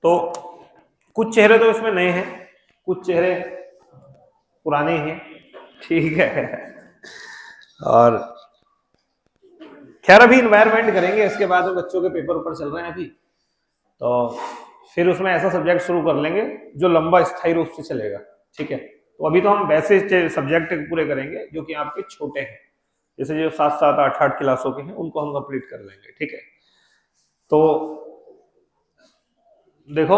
तो कुछ चेहरे तो इसमें नए हैं, कुछ चेहरे पुराने हैं, ठीक है। और खैर अभी इन्वायरमेंट करेंगे, इसके बाद में बच्चों के पेपर ऊपर चल रहे हैं अभी, तो फिर उसमें ऐसा सब्जेक्ट शुरू कर लेंगे जो लंबा स्थायी रूप से चलेगा, ठीक है। तो अभी तो हम वैसे सब्जेक्ट पूरे करेंगे जो कि आपके छोटे हैं, जैसे जो 7-7, 8-8 क्लासों के हैं उनको हम कंप्लीट कर लेंगे, ठीक है। तो देखो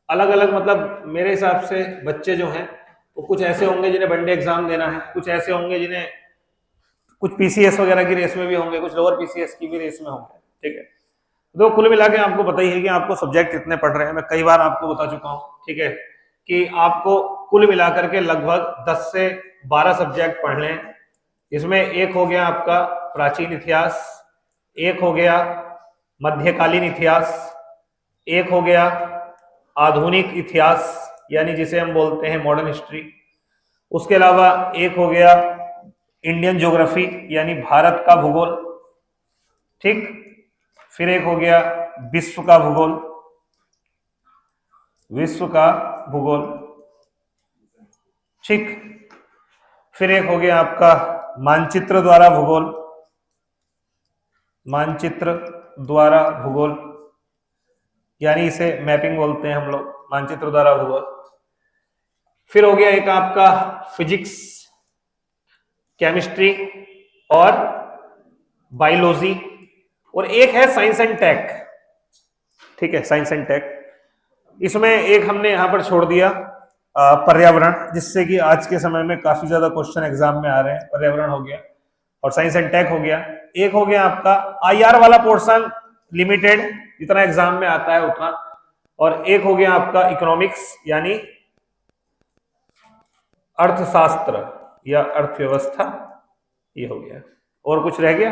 अलग अलग, मतलब मेरे हिसाब से बच्चे जो हैं वो कुछ ऐसे होंगे जिन्हें वनडे एग्जाम देना है, कुछ ऐसे होंगे जिन्हें कुछ पीसीएस वगैरह की रेस में भी होंगे, कुछ लोअर पीसीएस की भी रेस में होंगे, ठीक है। तो कुल मिला के आपको पता ही है कि आपको सब्जेक्ट कितने पढ़ रहे हैं, मैं कई बार आपको बता चुका हूँ, ठीक है, कि आपको कुल मिलाकर के लगभग 10 से 12 सब्जेक्ट पढ़ने हैं। इसमें एक हो गया आपका प्राचीन इतिहास, एक हो गया मध्यकालीन इतिहास, एक हो गया आधुनिक इतिहास यानी जिसे हम बोलते हैं मॉडर्न हिस्ट्री, उसके अलावा एक हो गया इंडियन ज्योग्राफी यानी भारत का भूगोल, ठीक। फिर एक हो गया विश्व का भूगोल, विश्व का भूगोल, ठीक। फिर एक हो गया आपका मानचित्र द्वारा भूगोल, मानचित्र द्वारा भूगोल यानी इसे मैपिंग बोलते हैं हम लोग, मानचित्र द्वारा भूगोल। फिर हो गया एक आपका फिजिक्स, केमिस्ट्री और बायोलॉजी, और एक है साइंस एंड टेक, ठीक है, साइंस एंड टेक। इसमें एक हमने यहां पर छोड़ दिया पर्यावरण, जिससे कि आज के समय में काफी ज्यादा क्वेश्चन एग्जाम में आ रहे हैं। पर्यावरण हो गया और साइंस एंड टेक हो गया। एक हो गया आपका आईआर वाला पोर्शन, लिमिटेड, जितना एग्जाम में आता है उतना, और एक हो गया आपका इकोनॉमिक्स यानी अर्थशास्त्र या अर्थव्यवस्था, ये हो गया। और कुछ रह गया?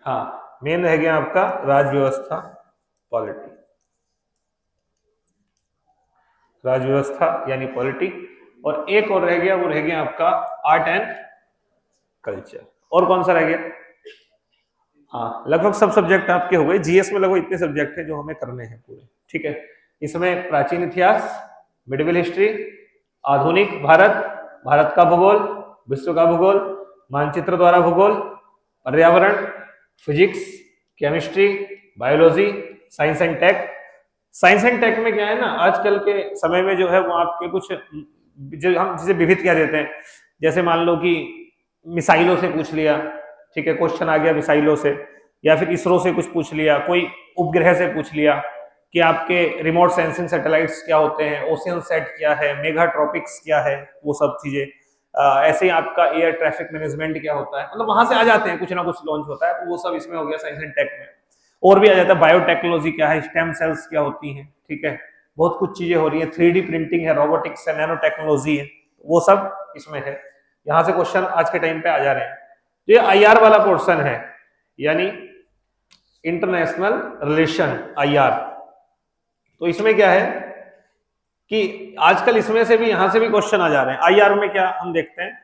हाँ, मेन रह गया आपका राजव्यवस्था, पॉलिटी, राजव्यवस्था यानी पॉलिटी, और एक और रह गया, वो रह गया आपका आर्ट एंड कल्चर। और कौन सा रह गया? हाँ, लगभग सब सब्जेक्ट आपके हो गए। जीएस में लगभग इतने सब्जेक्ट हैं जो हमें करने हैं पूरे, ठीक है। इसमें प्राचीन इतिहास, मिडिवल हिस्ट्री, आधुनिक भारत, भारत का भूगोल, विश्व का भूगोल, मानचित्र द्वारा भूगोल, पर्यावरण, physics, chemistry, biology, science and tech. Science and tech में क्या है ना, आजकल के समय में जो है वो आपके कुछ जो हम जिसे विविध क्या देते हैं, जैसे मान लो कि मिसाइलों से पूछ लिया, ठीक है, क्वेश्चन आ गया मिसाइलों से, या फिर इसरो से कुछ पूछ लिया, कोई उपग्रह से पूछ लिया कि आपके रिमोट सेंसिंग सैटेलाइट्स क्या होते हैं, ओशियन सेट क्या है, मेगा ट्रॉपिक्स क्या है, वो सब चीजें। ऐसे ही आपका एयर ट्रैफिक मैनेजमेंट क्या होता है, मतलब वहां से आ जाते हैं, कुछ ना कुछ लॉन्च होता है, तो वो सब इसमें हो गया साइंस एंड टेक में। और भी आ जाता है बायोटेक्नोलॉजी क्या है, स्टेम सेल्स क्या होती हैं, ठीक है, बहुत कुछ चीजें हो रही है, 3D प्रिंटिंग है, रोबोटिक्स है, नैनो टेक्नोलॉजी है, वो सब इसमें है। यहाँ से क्वेश्चन आज के टाइम पे आ जा रहे हैं। ये आईआर वाला पोर्शन है, यानी इंटरनेशनल रिलेशन, आईआर। तो इसमें क्या है कि आजकल इसमें से भी, यहां से भी क्वेश्चन आ जा रहे हैं। आईआर में क्या हम देखते हैं,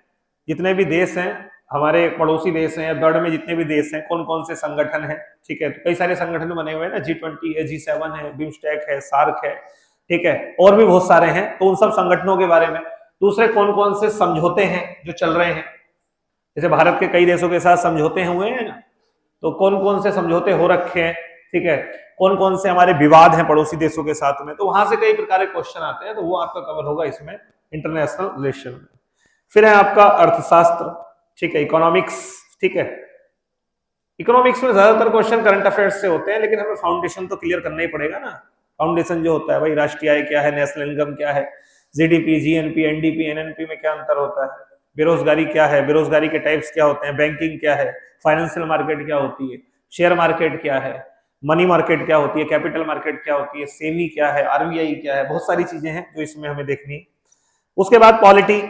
जितने भी देश हैं, हमारे पड़ोसी देश हैं, या वर्ल्ड में जितने भी देश हैं, कौन कौन से संगठन हैं, ठीक है। तो कई सारे संगठन बने हुए हैं ना, G20 है, G7 है, बिम्स्टेक है, सार्क है, ठीक है, और भी बहुत सारे हैं। तो उन सब संगठनों के बारे में, दूसरे कौन कौन से समझौते हैं जो चल रहे हैं, जैसे भारत के कई देशों के साथ समझौते हुए हैं ना, तो कौन कौन से समझौते हो रखे हैं, ठीक है, कौन कौन से हमारे विवाद हैं पड़ोसी देशों के साथ में, तो वहां से कई प्रकार के क्वेश्चन आते हैं, तो वो आपका कवर होगा इसमें इंटरनेशनल रिलेशन में। फिर है आपका अर्थशास्त्र, ठीक है, इकोनॉमिक्स, ठीक है। इकोनॉमिक्स में ज्यादातर क्वेश्चन करंट अफेयर्स से होते हैं, लेकिन हमें फाउंडेशन तो क्लियर करना ही पड़ेगा ना। फाउंडेशन जो होता है भाई, राष्ट्रीय आय क्या है, नेशनल इनकम क्या है, जीडीपी, जीएनपी, एनडीपी, एनएनपी में क्या अंतर होता है, बेरोजगारी क्या है, बेरोजगारी के टाइप्स क्या होते हैं, बैंकिंग क्या है, फाइनेंशियल मार्केट क्या होती है, शेयर मार्केट क्या है, मनी मार्केट क्या होती है, कैपिटल मार्केट क्या होती है, सेबी क्या है, आरबीआई क्या है, बहुत सारी चीजें हैं जो इसमें हमें देखनी है। उसके बाद पॉलिटी,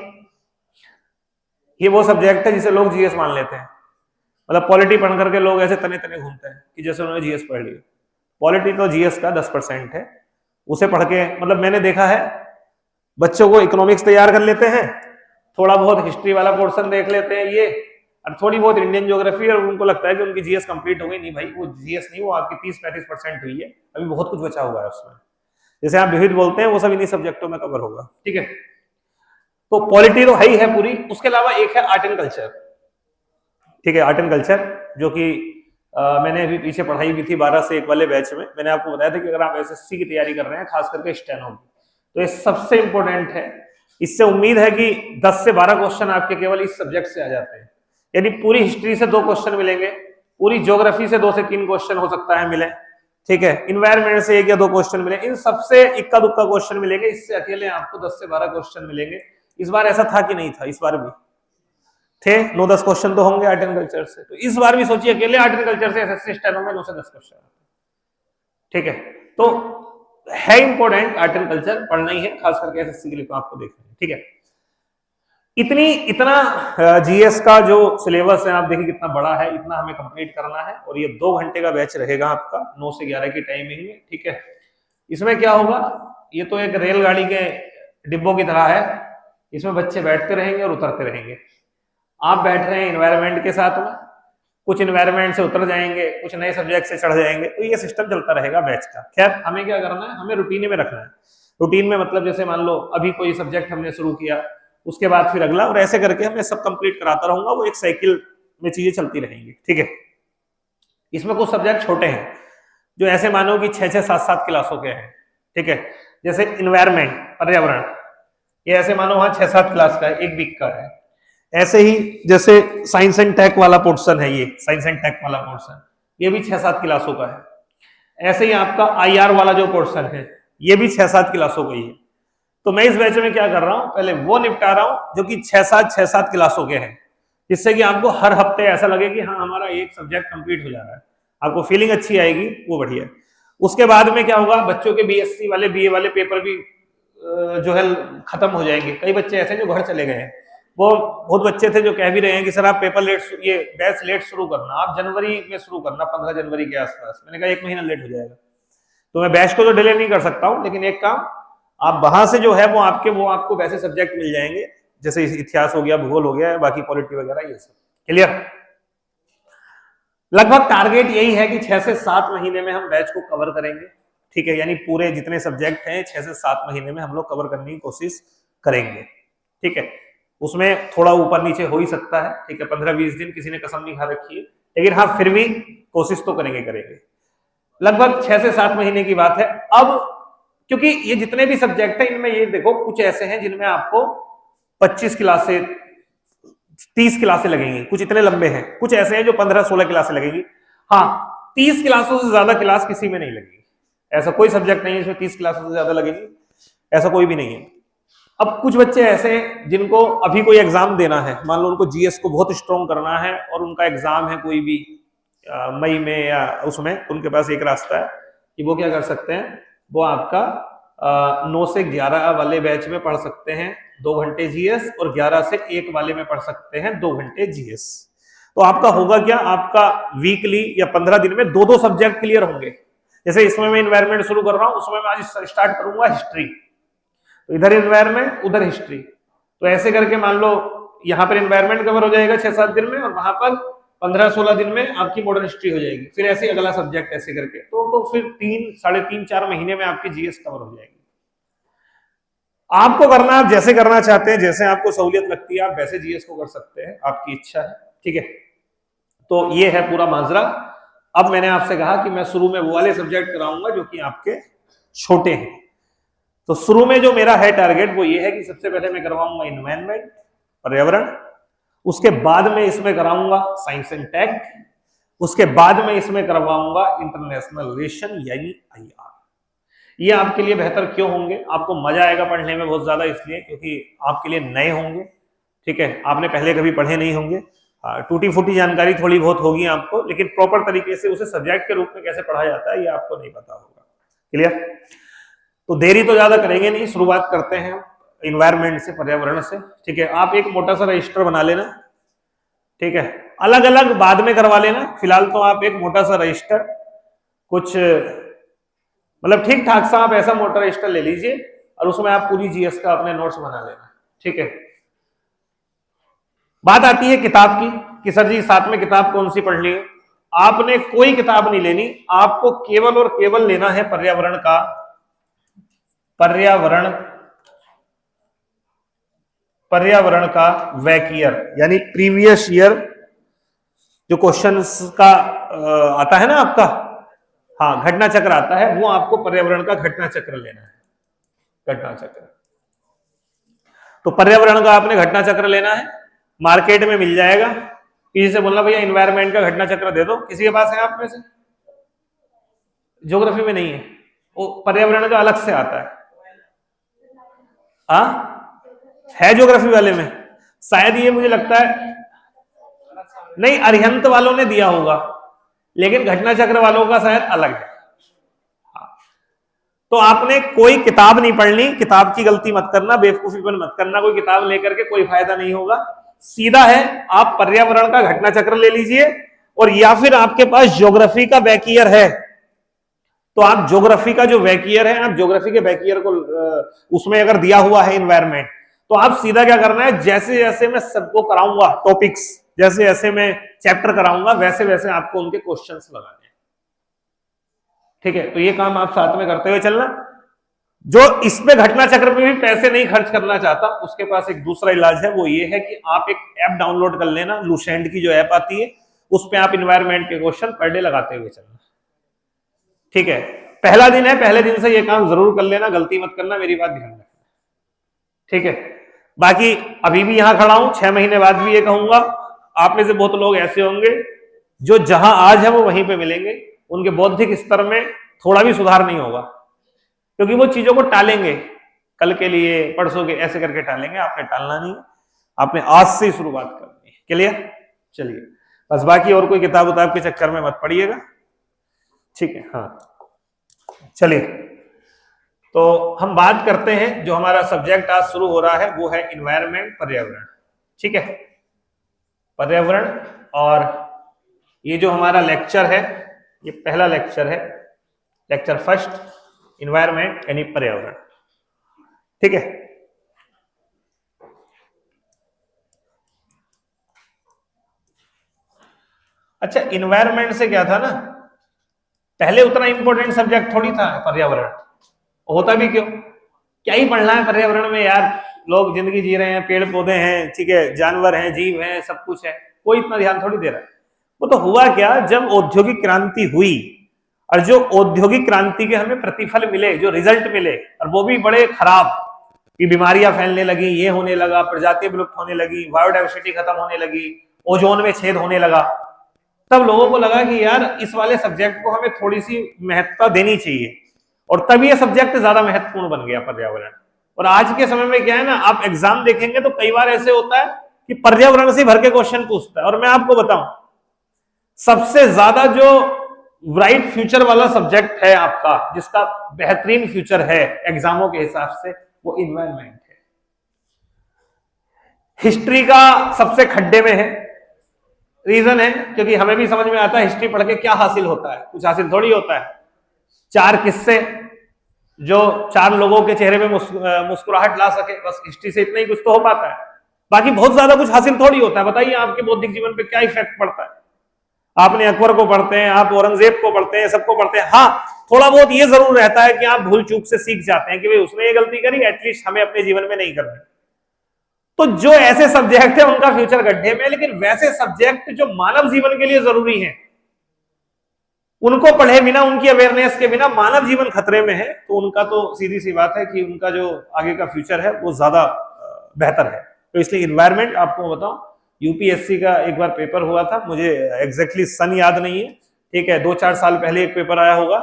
ये वो सब्जेक्ट है जिसे लोग जीएस मान लेते हैं, मतलब पॉलिटी पढ़ करके लोग ऐसे तने तने घूमते हैं कि जैसे उन्होंने जीएस पढ़ लिया। पॉलिटी तो जीएस का 10% है, उसे पढ़ के, मतलब मैंने देखा है बच्चों को इकोनॉमिक्स तैयार कर लेते हैं, थोड़ा बहुत हिस्ट्री वाला पोर्शन देख लेते हैं, ये और थोड़ी बहुत इंडियन ज्योग्राफी, और उनको लगता है कि उनकी जीएस कंप्लीट हो गई। नहीं भाई, वो जीएस नहीं, वो आपकी 30-35% हुई है, अभी बहुत कुछ बचा हुआ है उसमें। जैसे आप विविध बोलते हैं, वो सब इन्हीं सब्जेक्टों में कवर होगा, ठीक है। तो पॉलिटी तो है ही है पूरी, उसके अलावा एक है आर्ट एंड कल्चर, ठीक है। आर्ट एंड कल्चर जो कि मैंने अभी पीछे पढ़ाई की थी 12 से 1 वाले बैच में, मैंने आपको बताया था कि अगर आप एसएससी की तैयारी कर रहे हैं, खास करके स्टेनो की, तो ये सबसे इंपॉर्टेंट है। इससे उम्मीद है कि 10 से 12 क्वेश्चन आपके केवल इस सब्जेक्ट से आ जाते हैं, यानी पूरी हिस्ट्री से 2 क्वेश्चन मिलेंगे, पूरी ज्योग्राफी से 2 से 3 क्वेश्चन हो सकता है मिले, ठीक है। इन्वायरमेंट से 1 या 2 क्वेश्चन मिले, इन सबसे इक्का दुक्का क्वेश्चन मिलेंगे, इससे अकेले आपको 10 से 12 क्वेश्चन मिलेंगे। इस बार ऐसा था कि नहीं था? इस बार भी थे, 9-10 क्वेश्चन तो होंगे आर्ट एंड कल्चर से। तो इस बार भी सोचिए अकेले आर्ट एंड कल्चर से एसएससी स्टेनो में 9 से 10 क्वेश्चन, ठीक है। तो है इंपॉर्टेंट, आर्ट एंड कल्चर पढ़ना ही है, खास करके एसएससी के लिए तो आपको देखना है, ठीक है। इतना जीएस का जो सिलेबस है, आप देखिए कितना बड़ा है, इतना हमें कंप्लीट करना है, और ये 2 घंटे का बैच रहेगा आपका, 9 से 11 की टाइमिंग में, ठीक है। इसमें क्या होगा, ये तो एक रेलगाड़ी के डिब्बों की तरह है, इसमें बच्चे बैठते रहेंगे और उतरते रहेंगे। आप बैठ रहे हैं इन्वायरमेंट के साथ में, कुछ इन्वायरमेंट से उतर जाएंगे, कुछ नए सब्जेक्ट से चढ़ जाएंगे, तो ये सिस्टम चलता रहेगा बैच का। खैर, हमें क्या करना है, हमें रूटीन में रखना है। रूटीन में मतलब जैसे मान लो अभी कोई सब्जेक्ट हमने शुरू किया, उसके बाद फिर अगला, और ऐसे करके हमें सब कंप्लीट कराता रहूंगा, वो एक साइकिल में चीजें चलती रहेंगी, ठीक है। इसमें कुछ सब्जेक्ट छोटे हैं, जो ऐसे मानो कि 6-6, 7-7 क्लासों के हैं, ठीक है। जैसे इन्वायरमेंट, पर्यावरण, ये ऐसे मानो वहां 6-7 क्लास का है, 1 वीक का है। ऐसे ही जैसे साइंस एंड टेक वाला पोर्शन है, ये साइंस एंड टेक वाला पोर्शन, ये भी 6-7 क्लासों का है। ऐसे ही आपका आईआर वाला जो पोर्शन है, ये भी 6-7 क्लासों का ही है। तो मैं इस बैच में क्या कर रहा हूं, पहले वो निपटा रहा हूं जो कि 6-7 क्लासों के हैं, जिससे कि आपको हर हफ्ते ऐसा लगे कि हाँ, हमारा एक सब्जेक्ट कंप्लीट हो जा रहा है, आपको फीलिंग अच्छी आएगी, वो बढ़िया। उसके बाद में क्या होगा, बच्चों के बीएससी वाले, बीए वाले पेपर भी जो है खत्म हो जाएंगे। कई बच्चे ऐसे जो घर चले गए हैं, वो बहुत बच्चे थे जो कह भी रहे हैं कि सर आप पेपर लेट, ये बैच लेट शुरू करना, आप जनवरी में शुरू करना, 15 जनवरी के आसपास। मैंने कहा 1 महीना लेट हो जाएगा, तो मैं बैच को तो डिले नहीं कर सकता हूं, लेकिन एक काम, आप वहां से जो है वो आपको वैसे सब्जेक्ट मिल जाएंगे, जैसे इतिहास हो गया, भूगोल हो गया, बाकी पॉलिटी वगैरह, ये सब क्लियर। लगभग टारगेट यही है कि 6 से 7 महीने में हम बैच को कवर करेंगे, ठीक है। यानी पूरे जितने सब्जेक्ट हैं 6 से 7 महीने में हम लोग कवर करने की कोशिश करेंगे, ठीक है। उसमें थोड़ा ऊपर नीचे हो ही सकता है, ठीक है, 15-20 दिन, किसी ने कसम नहीं खा रखी है, लेकिन हाँ फिर भी कोशिश तो करेंगे। लगभग 6 से 7 महीने की बात है। अब क्योंकि ये जितने भी सब्जेक्ट हैं, इनमें ये देखो कुछ ऐसे हैं जिनमें आपको 25 क्लासें, 30 क्लासें लगेंगी, कुछ इतने लंबे हैं, कुछ ऐसे हैं जो 15-16 क्लासें लगेंगी। हाँ, 30 क्लासों से ज्यादा क्लास किसी में नहीं लगेगी, ऐसा कोई सब्जेक्ट नहीं है जिसमें 30 क्लासों से ज्यादा लगेगी, ऐसा कोई भी नहीं है। अब कुछ बच्चे ऐसे हैं जिनको अभी कोई एग्जाम देना है, मान लो उनको जीएस को बहुत स्ट्रॉन्ग करना है और उनका एग्जाम है कोई भी मई में या उसमें, उनके पास एक रास्ता है कि वो क्या कर सकते हैं, वो आपका 9 से 11 वाले बैच में पढ़ सकते हैं 2 घंटे जीएस, और 11 से 1 वाले में पढ़ सकते हैं 2 घंटे जीएस। तो आपका होगा क्या, आपका वीकली या 15 दिन में 2-2 सब्जेक्ट क्लियर होंगे। जैसे इसमें मैं इन्वायरमेंट शुरू कर रहा हूं, उसमें मैं आज स्टार्ट करूंगा हिस्ट्री, तो इधर इन्वायरमेंट उधर हिस्ट्री, तो ऐसे करके मान लो यहाँ पर इन्वायरमेंट कवर हो जाएगा 6-7 दिन में, और वहां पर 15-16 दिन में आपकी मॉडर्न हिस्ट्री हो जाएगी, फिर ऐसे अगला सब्जेक्ट ऐसे करके, तो फिर 3-3.5-4 महीने में आपकी जीएस कवर हो जाएगी। आपको करना, आप जैसे करना चाहते हैं, जैसे आपको सहूलियत लगती है, आप वैसे जीएस को कर सकते हैं, आपकी इच्छा है, ठीक है। तो ये है पूरा माजरा। अब मैंने आपसे कहा कि मैं शुरू में वो वाले सब्जेक्ट कराऊंगा जो कि आपके छोटे हैं। तो शुरू में जो मेरा है टारगेट वो ये है कि सबसे पहले मैं करवाऊंगा इन्वायरमेंट, पर्यावरण, उसके बाद में इसमें कराऊंगा साइंस एंड टेक, उसके बाद में इसमें करवाऊंगा इंटरनेशनल रिलेशन यानी आईआर। ये आपके लिए बेहतर क्यों होंगे, आपको मजा आएगा पढ़ने में बहुत ज्यादा, इसलिए क्योंकि आपके लिए नए होंगे, ठीक है, आपने पहले कभी पढ़े नहीं होंगे, टूटी फूटी जानकारी थोड़ी बहुत होगी आपको, लेकिन प्रॉपर तरीके से उसे सब्जेक्ट के रूप में कैसे पढ़ा जाता है ये आपको नहीं पता होगा, क्लियर। तो देरी तो ज्यादा करेंगे नहीं, शुरुआत करते हैं इन्वायरमेंट से, पर्यावरण से, ठीक है। आप एक मोटा सा रजिस्टर बना लेना, ठीक है, अलग अलग बाद में करवा लेना, फिलहाल तो आप एक मोटा सा रजिस्टर, कुछ मतलब ठीक ठाक सा आप ऐसा मोटा रजिस्टर ले लीजिए, और उसमें आप पूरी जीएस का अपने नोट्स बना लेना, ठीक है। बात आती है किताब की, कि सर जी साथ में किताब कौन सी पढ़नी है, आपने कोई किताब नहीं लेनी, आपको केवल और केवल लेना है पर्यावरण का वैक ईयर, यानी प्रीवियस ईयर जो क्वेश्चंस का आता है ना आपका, हाँ घटना चक्र आता है, वो आपको पर्यावरण का घटना चक्र लेना है, घटना चक्र। तो पर्यावरण का आपने घटना चक्र लेना है, मार्केट में मिल जाएगा, किसी से बोलना भैया इन्वायरमेंट का घटना चक्र दे दो, किसी के पास है आप में से? ज्योग्राफी में नहीं है, वो पर्यावरण का अलग से आता है। हाँ है ज्योग्राफी वाले में, शायद ये मुझे लगता है नहीं, अरिहंत वालों ने दिया होगा, लेकिन घटना चक्र वालों का शायद अलग है। तो आपने कोई किताब नहीं पढ़नी, किताब की गलती मत करना, बेवकूफीपन मत करना, कोई किताब लेकर के कोई फायदा नहीं होगा। सीधा है, आप पर्यावरण का घटना चक्र ले लीजिए, और या फिर आपके पास ज्योग्राफी का बैक ईयर है तो आप ज्योग्राफी का जो बैक ईयर है, आप ज्योग्राफी के बैक ईयर को उसमें अगर दिया हुआ है इन्वायरमेंट, तो आप सीधा क्या करना है, जैसे जैसे मैं सबको कराऊंगा टॉपिक्स, जैसे जैसे मैं चैप्टर कराऊंगा, वैसे वैसे आपको उनके क्वेश्चंस लगाने हैं। ठीक है, तो ये काम आप साथ में करते हुए चलना। जो इस पे घटना चक्र पे भी पैसे नहीं खर्च करना चाहता, उसके पास एक दूसरा इलाज है, वो ये है कि आप एक ऐप डाउनलोड कर लेना, लूसेंट की जो ऐप आती है, उस पे आप इन्वायरमेंट के क्वेश्चन पर डे लगाते हुए चलना। ठीक है, पहला दिन है, पहले दिन से ये काम जरूर कर लेना, गलती मत करना, मेरी बात ध्यान रखना। ठीक है, बाकी अभी भी यहां खड़ा हूं, 6 महीने बाद भी ये कहूंगा, आप में से बहुत लोग ऐसे होंगे जो जहां आज है वो वहीं पे मिलेंगे, उनके बौद्धिक स्तर में थोड़ा भी सुधार नहीं होगा, क्योंकि वो चीजों को टालेंगे, कल के लिए, परसों के, ऐसे करके टालेंगे। आपने टालना नहीं, आपने आज से ही शुरुआत करनी है। क्लियर? चलिए, बस बाकी और कोई किताब उताब के चक्कर में मत पड़िएगा। ठीक है, हाँ चलिए, तो हम बात करते हैं, जो हमारा सब्जेक्ट आज शुरू हो रहा है वो है इन्वायरमेंट, पर्यावरण। ठीक है, पर्यावरण, और ये जो हमारा लेक्चर है, ये पहला लेक्चर है, लेक्चर फर्स्ट, इन्वायरमेंट यानी पर्यावरण। ठीक है, अच्छा, इन्वायरमेंट से क्या था ना, पहले उतना इंपॉर्टेंट सब्जेक्ट थोड़ी था पर्यावरण, होता भी क्यों, क्या ही पढ़ना है पर्यावरण में यार, लोग जिंदगी जी रहे हैं, पेड़ पौधे हैं, ठीक है, जानवर हैं, जीव हैं, सब कुछ है, कोई इतना ध्यान थोड़ी दे रहा है। वो तो हुआ क्या, जब औद्योगिक क्रांति हुई, और जो औद्योगिक क्रांति के हमें प्रतिफल मिले, जो रिजल्ट मिले, और वो भी बड़े खराब, कि बीमारियां फैलने लगी, ये होने लगा, प्रजाति विलुप्त होने लगी, बायोडाइवर्सिटी खत्म होने लगी, ओजोन में छेद होने लगा, तब लोगों को लगा कि यार इस वाले सब्जेक्ट को हमें थोड़ी सी महत्ता देनी चाहिए, और तब ये सब्जेक्ट ज्यादा महत्वपूर्ण बन गया पर्यावरण। और आज के समय में क्या है ना, आप एग्जाम देखेंगे तो कई बार ऐसे होता है कि पर्यावरण से भर के क्वेश्चन पूछता है। और मैं आपको बताऊं, सबसे ज्यादा जो ब्राइट फ्यूचर वाला सब्जेक्ट है आपका, जिसका बेहतरीन फ्यूचर है एग्जामों के हिसाब से, वो इन्वायरमेंट है। हिस्ट्री का सबसे खड्डे में है, रीजन है क्योंकि हमें भी समझ में आता है हिस्ट्री पढ़ के क्या हासिल होता है, कुछ हासिल थोड़ी होता है। 4 किस्से जो 4 लोगों के चेहरे पे मुस्कुराहट ला सके, बस हिस्ट्री से इतना ही कुछ तो हो पाता है, बाकी बहुत ज्यादा कुछ हासिल थोड़ी होता है। बताइए आपके बौद्धिक जीवन पे क्या इफेक्ट पड़ता है? आपने अकबर को पढ़ते हैं, आप औरंगजेब को पढ़ते हैं, सबको पढ़ते हैं, हाँ थोड़ा बहुत ये जरूर रहता है कि आप भूल चूक से सीख जाते हैं कि भाई उसने ये गलती करी, एटलीस्ट हमें अपने जीवन में नहीं करनी। तो जो ऐसे सब्जेक्ट है उनका फ्यूचर गड्ढे में, लेकिन वैसे सब्जेक्ट जो मानव जीवन के लिए जरूरी है, उनको पढ़े बिना, उनकी अवेयरनेस के बिना मानव जीवन खतरे में है, तो उनका तो सीधी सी बात है कि उनका जो आगे का फ्यूचर है वो ज्यादा बेहतर है। तो इसलिए इन्वायरमेंट, आपको बताऊं, यूपीएससी का एक बार पेपर हुआ था, मुझे एग्जैक्टली सन याद नहीं है, ठीक है, 2-4 साल पहले एक पेपर आया होगा,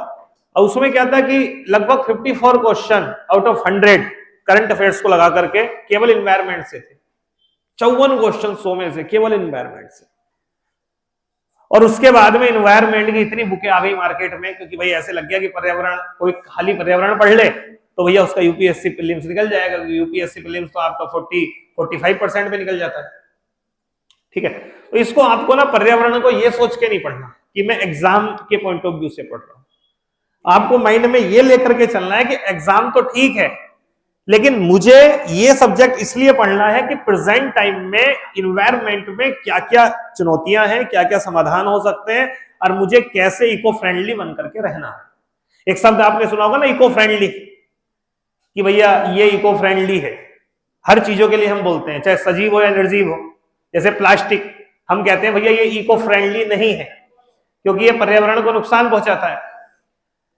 और उसमें क्या था कि लगभग 54 question out of 100 current affairs को लगा करके केवल इन्वायरमेंट से थे। 54 क्वेश्चन 100 में से केवल इन्वायरमेंट से। और उसके बाद में इन्वायरमेंट की इतनी बुकें आ गई मार्केट में, क्योंकि भाई ऐसे लग गया कि पर्यावरण, कोई खाली पर्यावरण पढ़ ले तो भैया उसका यूपीएससी प्रीलिम्स निकल जाएगा, यूपीएससी प्रीलिम्स तो आपका 40-45% पे निकल जाता है। ठीक है, तो इसको आपको ना पर्यावरण को ये सोच के नहीं पढ़ना कि मैं एग्जाम के पॉइंट ऑफ व्यू से पढ़ रहा हूं, आपको माइंड में ये लेकर के चलना है कि एग्जाम तो ठीक है, लेकिन मुझे ये सब्जेक्ट इसलिए पढ़ना है कि प्रेजेंट टाइम में इन्वायरमेंट में क्या क्या चुनौतियां हैं, क्या क्या समाधान हो सकते हैं, और मुझे कैसे इको फ्रेंडली बन करके रहना है। एक शब्द आपने सुना होगा ना, इको फ्रेंडली, कि भैया ये इको फ्रेंडली है। हर चीजों के लिए हम बोलते हैं, चाहे सजीव हो या निर्जीव हो। जैसे प्लास्टिक, हम कहते हैं भैया ये इको फ्रेंडली नहीं है क्योंकि ये पर्यावरण को नुकसान पहुंचाता है।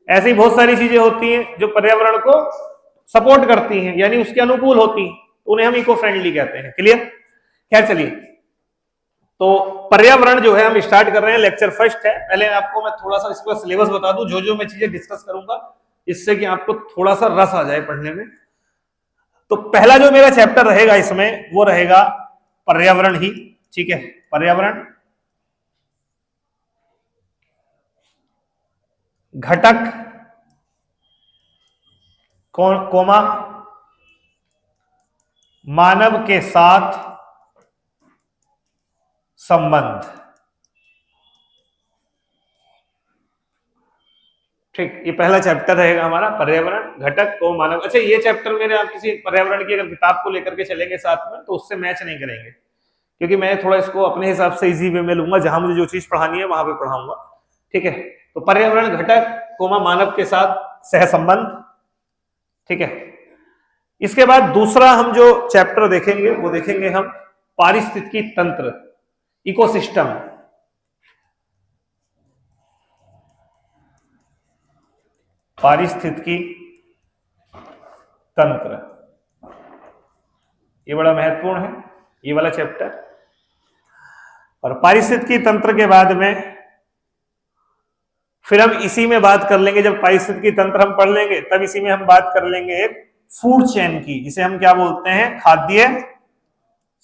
ऐसी बहुत सारी चीजें होती हैं जो पर्यावरण को सपोर्ट करती हैं, यानी उसके अनुकूल होती हैं, तो उन्हें हम इको फ्रेंडली कहते हैं। क्लियर? खैर चलिए, तो पर्यावरण जो है हम स्टार्ट कर रहे हैं, लेक्चर फर्स्ट है। पहले आपको मैं थोड़ा सा इसका सिलेबस बता दूं, जो जो मैं चीजें डिस्कस करूंगा, इससे कि आपको थोड़ा सा रस आ जाए पढ़ने में। तो पहला जो मेरा चैप्टर रहेगा इसमें, वो रहेगा पर्यावरण ही। ठीक है, पर्यावरण, घटक, कोमा, मानव के साथ संबंध। ठीक, ये पहला चैप्टर रहेगा हमारा, पर्यावरण, घटक को मानव। अच्छा, ये चैप्टर मेरे, आप किसी पर्यावरण की अगर किताब को लेकर के चलेंगे साथ में तो उससे मैच नहीं करेंगे, क्योंकि मैं थोड़ा इसको अपने हिसाब से इजी वे में लूंगा, जहां मुझे जो चीज पढ़ानी है वहां पे पढ़ाऊंगा। ठीक है, तो पर्यावरण, घटक, कोमा, मानव के साथ सहसंबंध। ठीक है, इसके बाद दूसरा हम जो चैप्टर देखेंगे वो देखेंगे हम पारिस्थितिकी तंत्र, इकोसिस्टम। पारिस्थितिकी तंत्र, ये बड़ा महत्वपूर्ण है, ये वाला चैप्टर। और पारिस्थितिकी तंत्र के बाद में फिर हम इसी में बात कर लेंगे, जब पारिस्थितिकी तंत्र हम पढ़ लेंगे तब इसी में हम बात कर लेंगे एक फूड चेन की, जिसे हम क्या बोलते हैं, खाद्य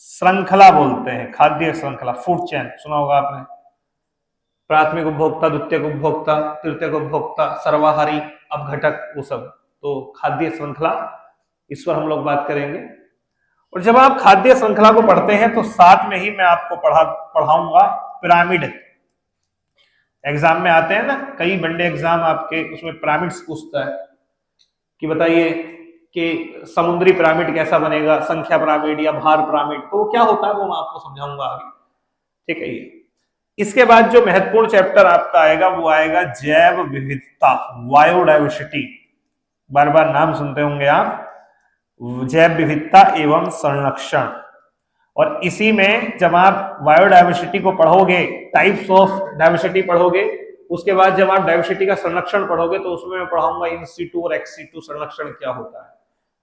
श्रृंखला बोलते हैं। खाद्य श्रृंखला, फूड चेन सुना होगा आपने। प्राथमिक उपभोक्ता, द्वितीयक उपभोक्ता, तृतीयक उपभोक्ता, सर्वाहारी, अपघटक, वो सब। तो खाद्य श्रृंखला, इस पर हम लोग बात करेंगे। और जब आप खाद्य श्रृंखला को पढ़ते हैं तो साथ में ही मैं आपको पढ़ाऊंगा पिरामिड। एग्जाम में आते हैं ना कई बड़े एग्जाम आपके, उसमें पिरामिड्स पूछता है कि बताइए कि समुद्री पिरामिड कैसा बनेगा, संख्या पिरामिड या भार पिरामिड, तो क्या होता है वो मैं आपको समझाऊंगा आगे। ठीक है, ये इसके बाद जो महत्वपूर्ण चैप्टर आपका आएगा वो आएगा जैव विविधता, बायोडाइवर्सिटी। बार बार नाम सुनते होंगे आप, जैव विविधता एवं संरक्षण। और इसी में जब आप बायोडाइवर्सिटी को पढ़ोगे, टाइप्स ऑफ डाइवर्सिटी पढ़ोगे, उसके बाद जब आप डाइवर्सिटी का संरक्षण पढ़ोगे तो उसमें मैं पढ़ाऊंगा इन सीटू और एक्स सीटू संरक्षण क्या होता है।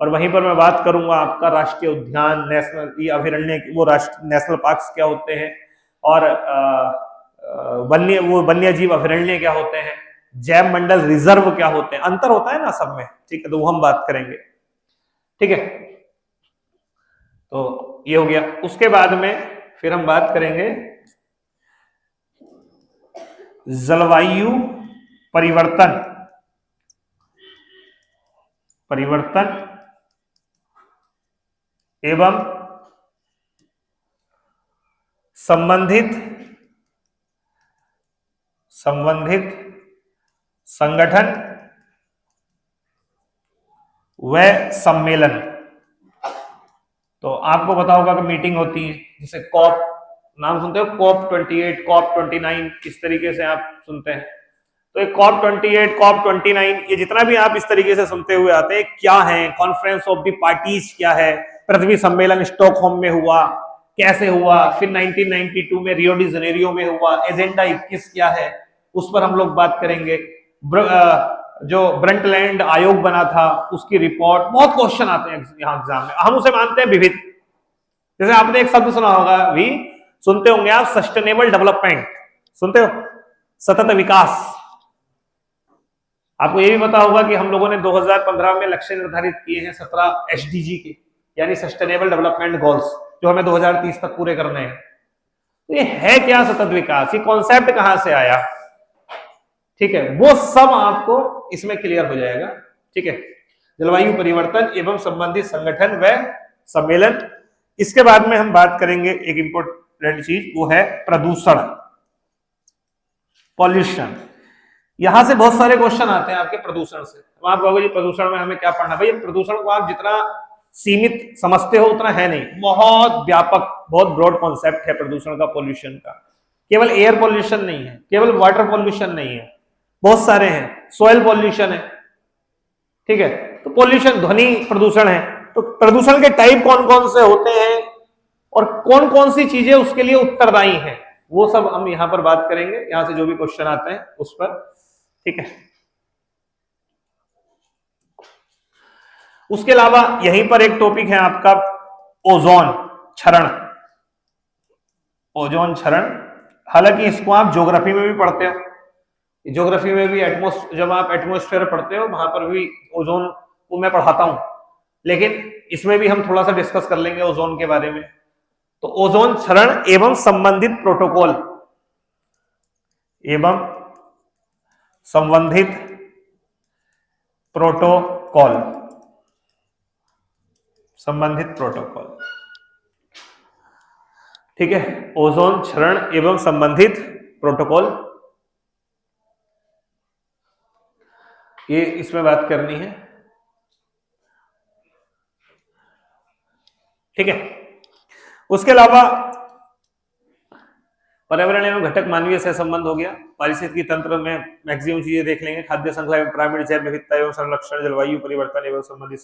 और वहीं पर मैं बात करूंगा आपका राष्ट्रीय उद्यान, नेशनल अभयारण्य, वो नेशनल पार्क्स क्या होते हैं, और वन्य जीव अभयारण्य क्या होते हैं, जैव मंडल रिजर्व क्या होते हैं, अंतर होता है ना सब में। ठीक है, तो वो हम बात करेंगे। ठीक है, तो ये हो गया। उसके बाद में फिर हम बात करेंगे जलवायु परिवर्तन, एवं संबंधित संगठन व सम्मेलन। तो आपको पता होगा कि मीटिंग होती है, जिसे कॉप, नाम सुनते हो, कॉप 28, कॉप 29, इस तरीके से आप सुनते हैं। तो ये कॉप 28, कॉप 29, ये जितना भी आप इस तरीके से सुनते हुए आते हैं, क्या है, कॉन्फ्रेंस ऑफ द पार्टीज क्या है, पृथ्वी सम्मेलन स्टॉकहोम में हुआ, कैसे हुआ, फिर 1992 में रियो डी जनेरियो में हुआ, एजेंडा 21 क्या है, उस पर हम लोग बात करेंगे। जो ब्रंटलैंड आयोग बना था उसकी रिपोर्ट, बहुत क्वेश्चन आते हैं यहाँ एग्जाम में, हम उसे मानते हैं विविध। जैसे आपने एक शब्द सुना होगा, भी सुनते होंगे आप, सस्टेनेबल डेवलपमेंट, सुनते हो, सतत विकास। आपको ये भी पता होगा कि हम लोगों ने 2015 में लक्ष्य निर्धारित किए हैं 17 एसडीजी के, यानी सस्टेनेबल डेवलपमेंट गोल्स, जो हमें 2030 तक पूरे करने हैं। तो ये है क्या सतत विकास, ये कॉन्सेप्ट कहां से आया, ठीक है, वो सब आपको इसमें क्लियर हो जाएगा। ठीक है, जलवायु परिवर्तन एवं संबंधित संगठन व सम्मेलन। इसके बाद में हम बात करेंगे एक इंपॉर्टेंट चीज, वो है प्रदूषण, पॉल्यूशन। यहां से बहुत सारे क्वेश्चन आते हैं आपके प्रदूषण से। तो आप कहोगे जी प्रदूषण में हमें क्या पढ़ना? भाई प्रदूषण को आप जितना सीमित समझते हो उतना है नहीं, बहुत व्यापक, बहुत ब्रॉड कॉन्सेप्ट है प्रदूषण का, पॉल्यूशन का। केवल एयर पॉल्यूशन नहीं है, केवल वाटर पॉल्यूशन नहीं है, बहुत सारे हैं। सॉइल पॉल्यूशन है, ठीक है। तो पॉल्यूशन, ध्वनि प्रदूषण है। तो प्रदूषण के टाइप कौन कौन से होते हैं और कौन कौन सी चीजें उसके लिए उत्तरदायी हैं, वो सब हम यहां पर बात करेंगे, यहां से जो भी क्वेश्चन आते हैं उस पर, ठीक है। उसके अलावा यहीं पर एक टॉपिक है आपका ओजोन क्षरण। ओजोन क्षरण, हालांकि इसको आप ज्योग्राफी में भी पढ़ते हो, ज्योग्राफी में भी जब आप एटमॉस्फेयर पढ़ते हो वहां पर भी ओजोन को मैं पढ़ाता हूं, लेकिन इसमें भी हम थोड़ा सा डिस्कस कर लेंगे ओजोन के बारे में। तो ओजोन क्षरण एवं संबंधित प्रोटोकॉल, एवं संबंधित प्रोटोकॉल, संबंधित प्रोटोकॉल, ठीक है। ओजोन क्षरण एवं संबंधित प्रोटोकॉल, ये इसमें बात करनी है, ठीक है। उसके अलावा पर्यावरण एवं घटक मानवीय सह संबंध हो गया, पारिस्थितिकी तंत्र में मैक्सिमम चीजें देख लेंगे, खाद्य श्रृंखला एवं पिरामिड, जैव विविधता एवं संरक्षण, जलवायु परिवर्तन एवं संबंधित,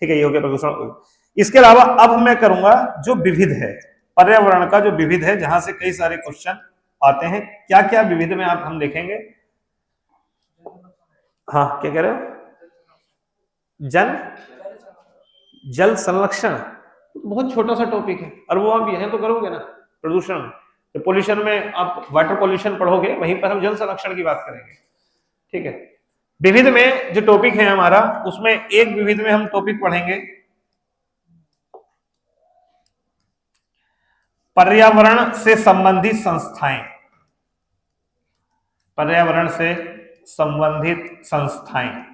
ठीक है, ये हो गया प्रदूषण। इसके अलावा अब मैं करूंगा जो विविध है, पर्यावरण का जो विविध है, जहां से कई सारे क्वेश्चन आते हैं। क्या क्या विविध में आप हम देखेंगे? हाँ, क्या कह रहे हो? जल संरक्षण, बहुत छोटा सा टॉपिक है, और वो आप यह तो करोगे ना प्रदूषण में। तो पोल्यूशन में आप वाटर पोल्यूशन पढ़ोगे, वहीं पर हम जल संरक्षण की बात करेंगे, ठीक है। विविध में जो टॉपिक है हमारा, उसमें एक विविध में हम टॉपिक पढ़ेंगे पर्यावरण से संबंधित संस्थाएं, पर्यावरण से संबंधित संस्थाएं।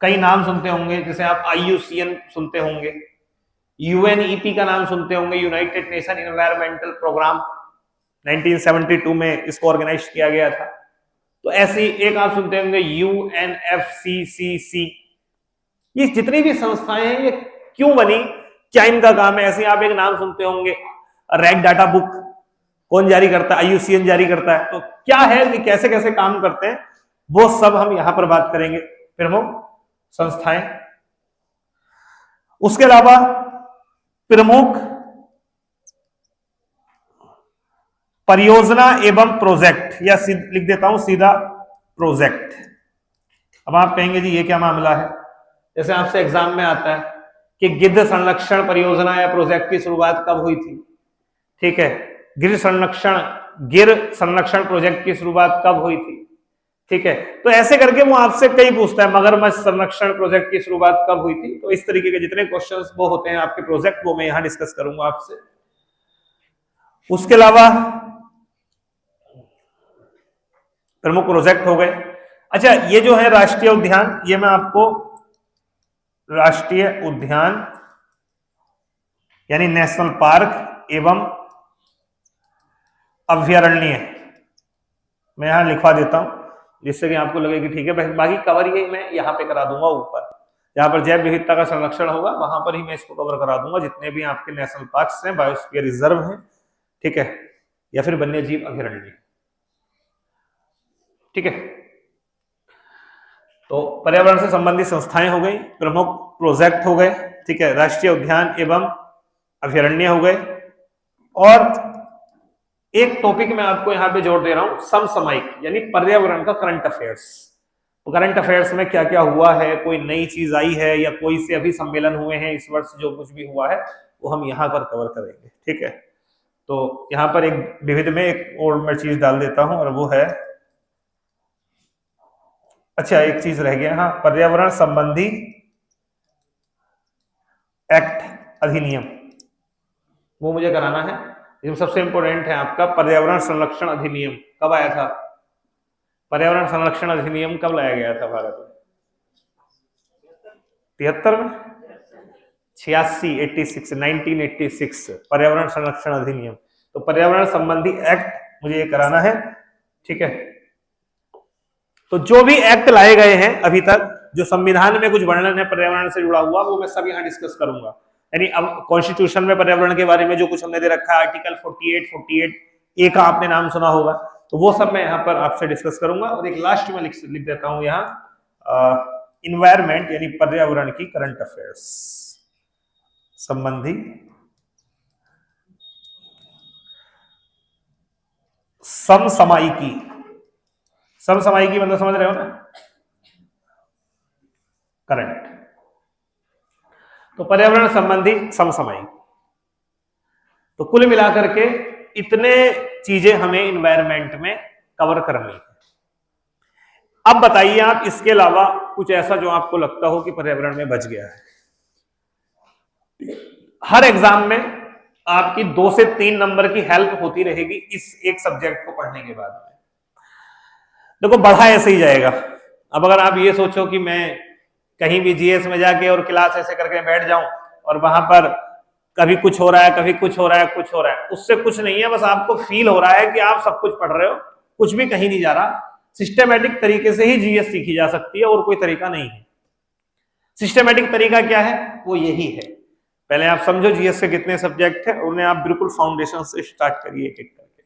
कई नाम सुनते होंगे, जैसे आप IUCN सुनते होंगे, UNEP का नाम सुनते होंगे, यूनाइटेड नेशन एनवायरमेंटल प्रोग्राम, 1972 में इसको ऑर्गेनाइज किया गया था। तो ऐसी एक आप सुनते होंगे UNFCCC। ये जितनी भी संस्थाएं हैं, ये क्यों बनी, क्या इनका काम है? ऐसे आप एक नाम सुनते होंगे रेड डाटा बुक, कौन जारी करता है? IUCN जारी करता है। तो क्या है, ये कैसे कैसे काम करते हैं, वो सब हम यहां पर बात करेंगे, प्रमुख संस्थाएं। उसके अलावा प्रमुख परियोजना एवं प्रोजेक्ट, या लिख देता हूं सीधा प्रोजेक्ट। अब आप कहेंगे जी ये क्या मामला है? जैसे आपसे एग्जाम में आता है कि गिद्ध संरक्षण परियोजना या प्रोजेक्ट की शुरुआत कब हुई थी, ठीक है। गिर संरक्षण प्रोजेक्ट की शुरुआत कब हुई थी, ठीक है। तो ऐसे करके वो आपसे कई पूछता है, मगरमच्छ संरक्षण प्रोजेक्ट की शुरुआत कब हुई थी। तो इस तरीके के जितने क्वेश्चंस वो होते हैं आपके प्रोजेक्ट, वो मैं यहां डिस्कस करूंगा आपसे। उसके अलावा प्रमुख प्रोजेक्ट हो गए। अच्छा, ये जो है राष्ट्रीय उद्यान, ये मैं आपको राष्ट्रीय उद्यान यानी नेशनल पार्क एवं अभ्यारण्य, मैं यहां लिखवा देता हूं, जिससे कि आपको लगे कि ठीक है। बाकी कवर ये मैं यहां पे करा दूंगा, ऊपर जहां पर जैव विविधता का संरक्षण होगा वहां पर ही मैं इसको कवर करा दूंगा, जितने भी आपके नेशनल पार्क्स हैं, बायोस्फीयर रिजर्व हैं, ठीक है, या फिर वन्य जीव अभ्यारण्य, ठीक है। तो पर्यावरण से संबंधित संस्थाएं हो गई, प्रमुख प्रोजेक्ट हो गए, ठीक है, राष्ट्रीय उद्यान एवं अभ्यारण्य हो गए। और एक टॉपिक मैं आपको यहां पे जोड़ दे रहा हूं, समसामयिक, यानी पर्यावरण का करंट अफेयर्स। तो करंट अफेयर्स में क्या क्या हुआ है, कोई नई चीज आई है, या कोई से अभी सम्मेलन हुए हैं इस वर्ष, जो कुछ भी हुआ है वो हम यहां पर कवर करेंगे, ठीक है। तो यहां पर एक विविध में एक और मैं चीज डाल देता हूं, और वो है, अच्छा एक चीज रह गया, हाँ, पर्यावरण संबंधी एक्ट, अधिनियम, वो मुझे कराना है। ये सबसे इंपॉर्टेंट है आपका पर्यावरण संरक्षण अधिनियम। कब आया था पर्यावरण संरक्षण अधिनियम? कब लाया गया था भारत में? 73 में, 86, 1986 पर्यावरण संरक्षण अधिनियम। तो पर्यावरण संबंधी एक्ट मुझे ये कराना है, ठीक है। तो जो भी एक्ट लाए गए हैं अभी तक, जो संविधान में कुछ वर्णन है पर्यावरण से जुड़ा हुआ, वो मैं सब यहाँ डिस्कस करूंगा। यानी अब कॉन्स्टिट्यूशन में पर्यावरण के बारे में जो कुछ हमने दे रखा है, आर्टिकल 48 ए का आपने नाम सुना होगा, तो वो सब मैं यहाँ पर आपसे डिस्कस करूंगा। और एक लास्ट में लिख देता हूं यहाँ इन्वायरमेंट यानी पर्यावरण की करंट अफेयर्स संबंधी समसामयिकी। समसामयिकी मतलब समझ रहे हो ना, करंट। तो पर्यावरण संबंधी समसामयिक। तो कुल मिलाकर के इतने चीजें हमें इन्वायरमेंट में कवर करनी है। अब बताइए आप इसके अलावा कुछ ऐसा जो आपको लगता हो कि पर्यावरण में बच गया है। हर एग्जाम में आपकी 2 से 3 नंबर की हेल्प होती रहेगी इस एक सब्जेक्ट को पढ़ने के बाद में। देखो बढ़ा ऐसे ही जाएगा। अब अगर आप ये सोचो कि मैं कहीं भी जीएस में जाके और क्लास ऐसे करके बैठ जाऊं और वहां पर कभी कुछ हो रहा है, कभी कुछ हो रहा है, कुछ हो रहा है, उससे कुछ नहीं है। बस आपको फील हो रहा है कि आप सब कुछ पढ़ रहे हो, कुछ भी कहीं नहीं जा रहा। सिस्टमेटिक तरीके से ही जीएस सीखी जा सकती है और कोई तरीका नहीं है। सिस्टमेटिक तरीका क्या है? वो यही है, पहले आप समझो जीएस के कितने सब्जेक्ट है, उन्हें आप बिल्कुल फाउंडेशन से स्टार्ट करिए एक एक करके।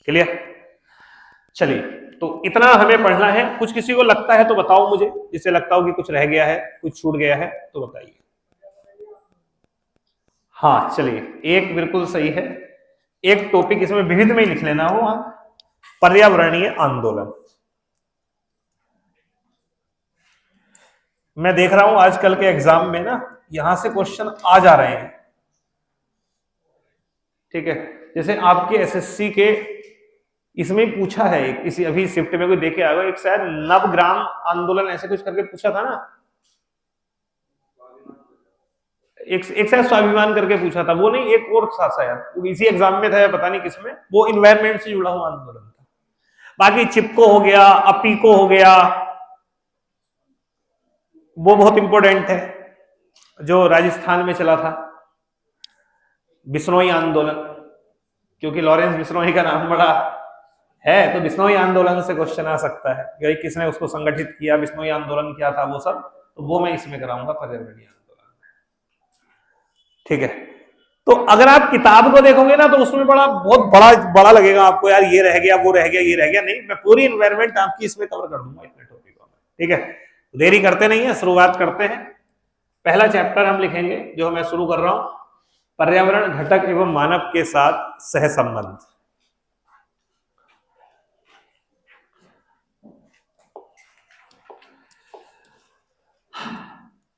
क्लियर? चलिए, तो इतना हमें पढ़ना है। कुछ किसी को लगता है तो बताओ मुझे, जिससे लगता हो कि कुछ रह गया है, कुछ छूट गया है तो बताइए। हाँ चलिए, एक बिल्कुल सही है। एक टॉपिक इसमें विविध में ही लिख लेना हो, पर्यावरणीय आंदोलन। मैं देख रहा हूं आजकल के एग्जाम में ना यहां से क्वेश्चन आ जा रहे हैं, ठीक है। जैसे आपके एसएससी के इसमें पूछा है, एक इसी अभी शिफ्ट में कोई देखे आ गया, एक शायद नवग्राम आंदोलन ऐसे कुछ करके पूछा था ना, एक शायद स्वाभिमान करके पूछा था, वो नहीं एक और था शायद, इसी एग्जाम में था या पता नहीं किसमें, वो इन्वायरमेंट से जुड़ा हुआ आंदोलन था। बाकी चिपको हो गया, अपीको हो गया, वो बहुत इंपॉर्टेंट है, जो राजस्थान में चला था। बिश्नोई आंदोलन, क्योंकि लॉरेंस बिश्नोई का नाम बड़ा है, तो बिश्नोई आंदोलन से क्वेश्चन आ सकता है कि किसने उसको संगठित किया, बिश्नोई आंदोलन क्या था, वो सब, तो वो मैं इसमें कराऊंगा पर्यावरणीय आंदोलन, ठीक है। तो अगर आप किताब को देखोगे ना तो उसमें बहुत बड़ा लगेगा आपको, यार ये रह गया, वो रह गया, ये रह गया। नहीं, मैं पूरी इन्वायरमेंट आपकी इसमें कवर कर दूंगा इतने टॉपिकों में, ठीक है। देरी करते नहीं है, शुरुआत करते हैं। पहला चैप्टर हम लिखेंगे जो मैं शुरू कर रहा हूं, पर्यावरण घटक एवं मानव के साथ सहसंबंध।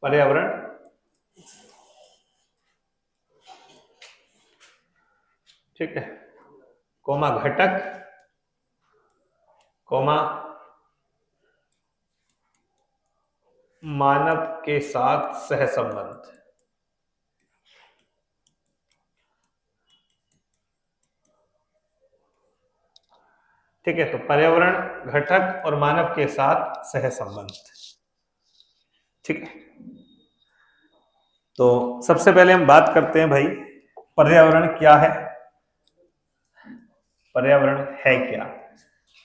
पर्यावरण ठीक है, कोमा घटक, कोमा मानव के साथ सहसंबंध। ठीक है, तो पर्यावरण घटक और मानव के साथ सहसंबंध, ठीक है। तो सबसे पहले हम बात करते हैं भाई, पर्यावरण क्या है, पर्यावरण है क्या।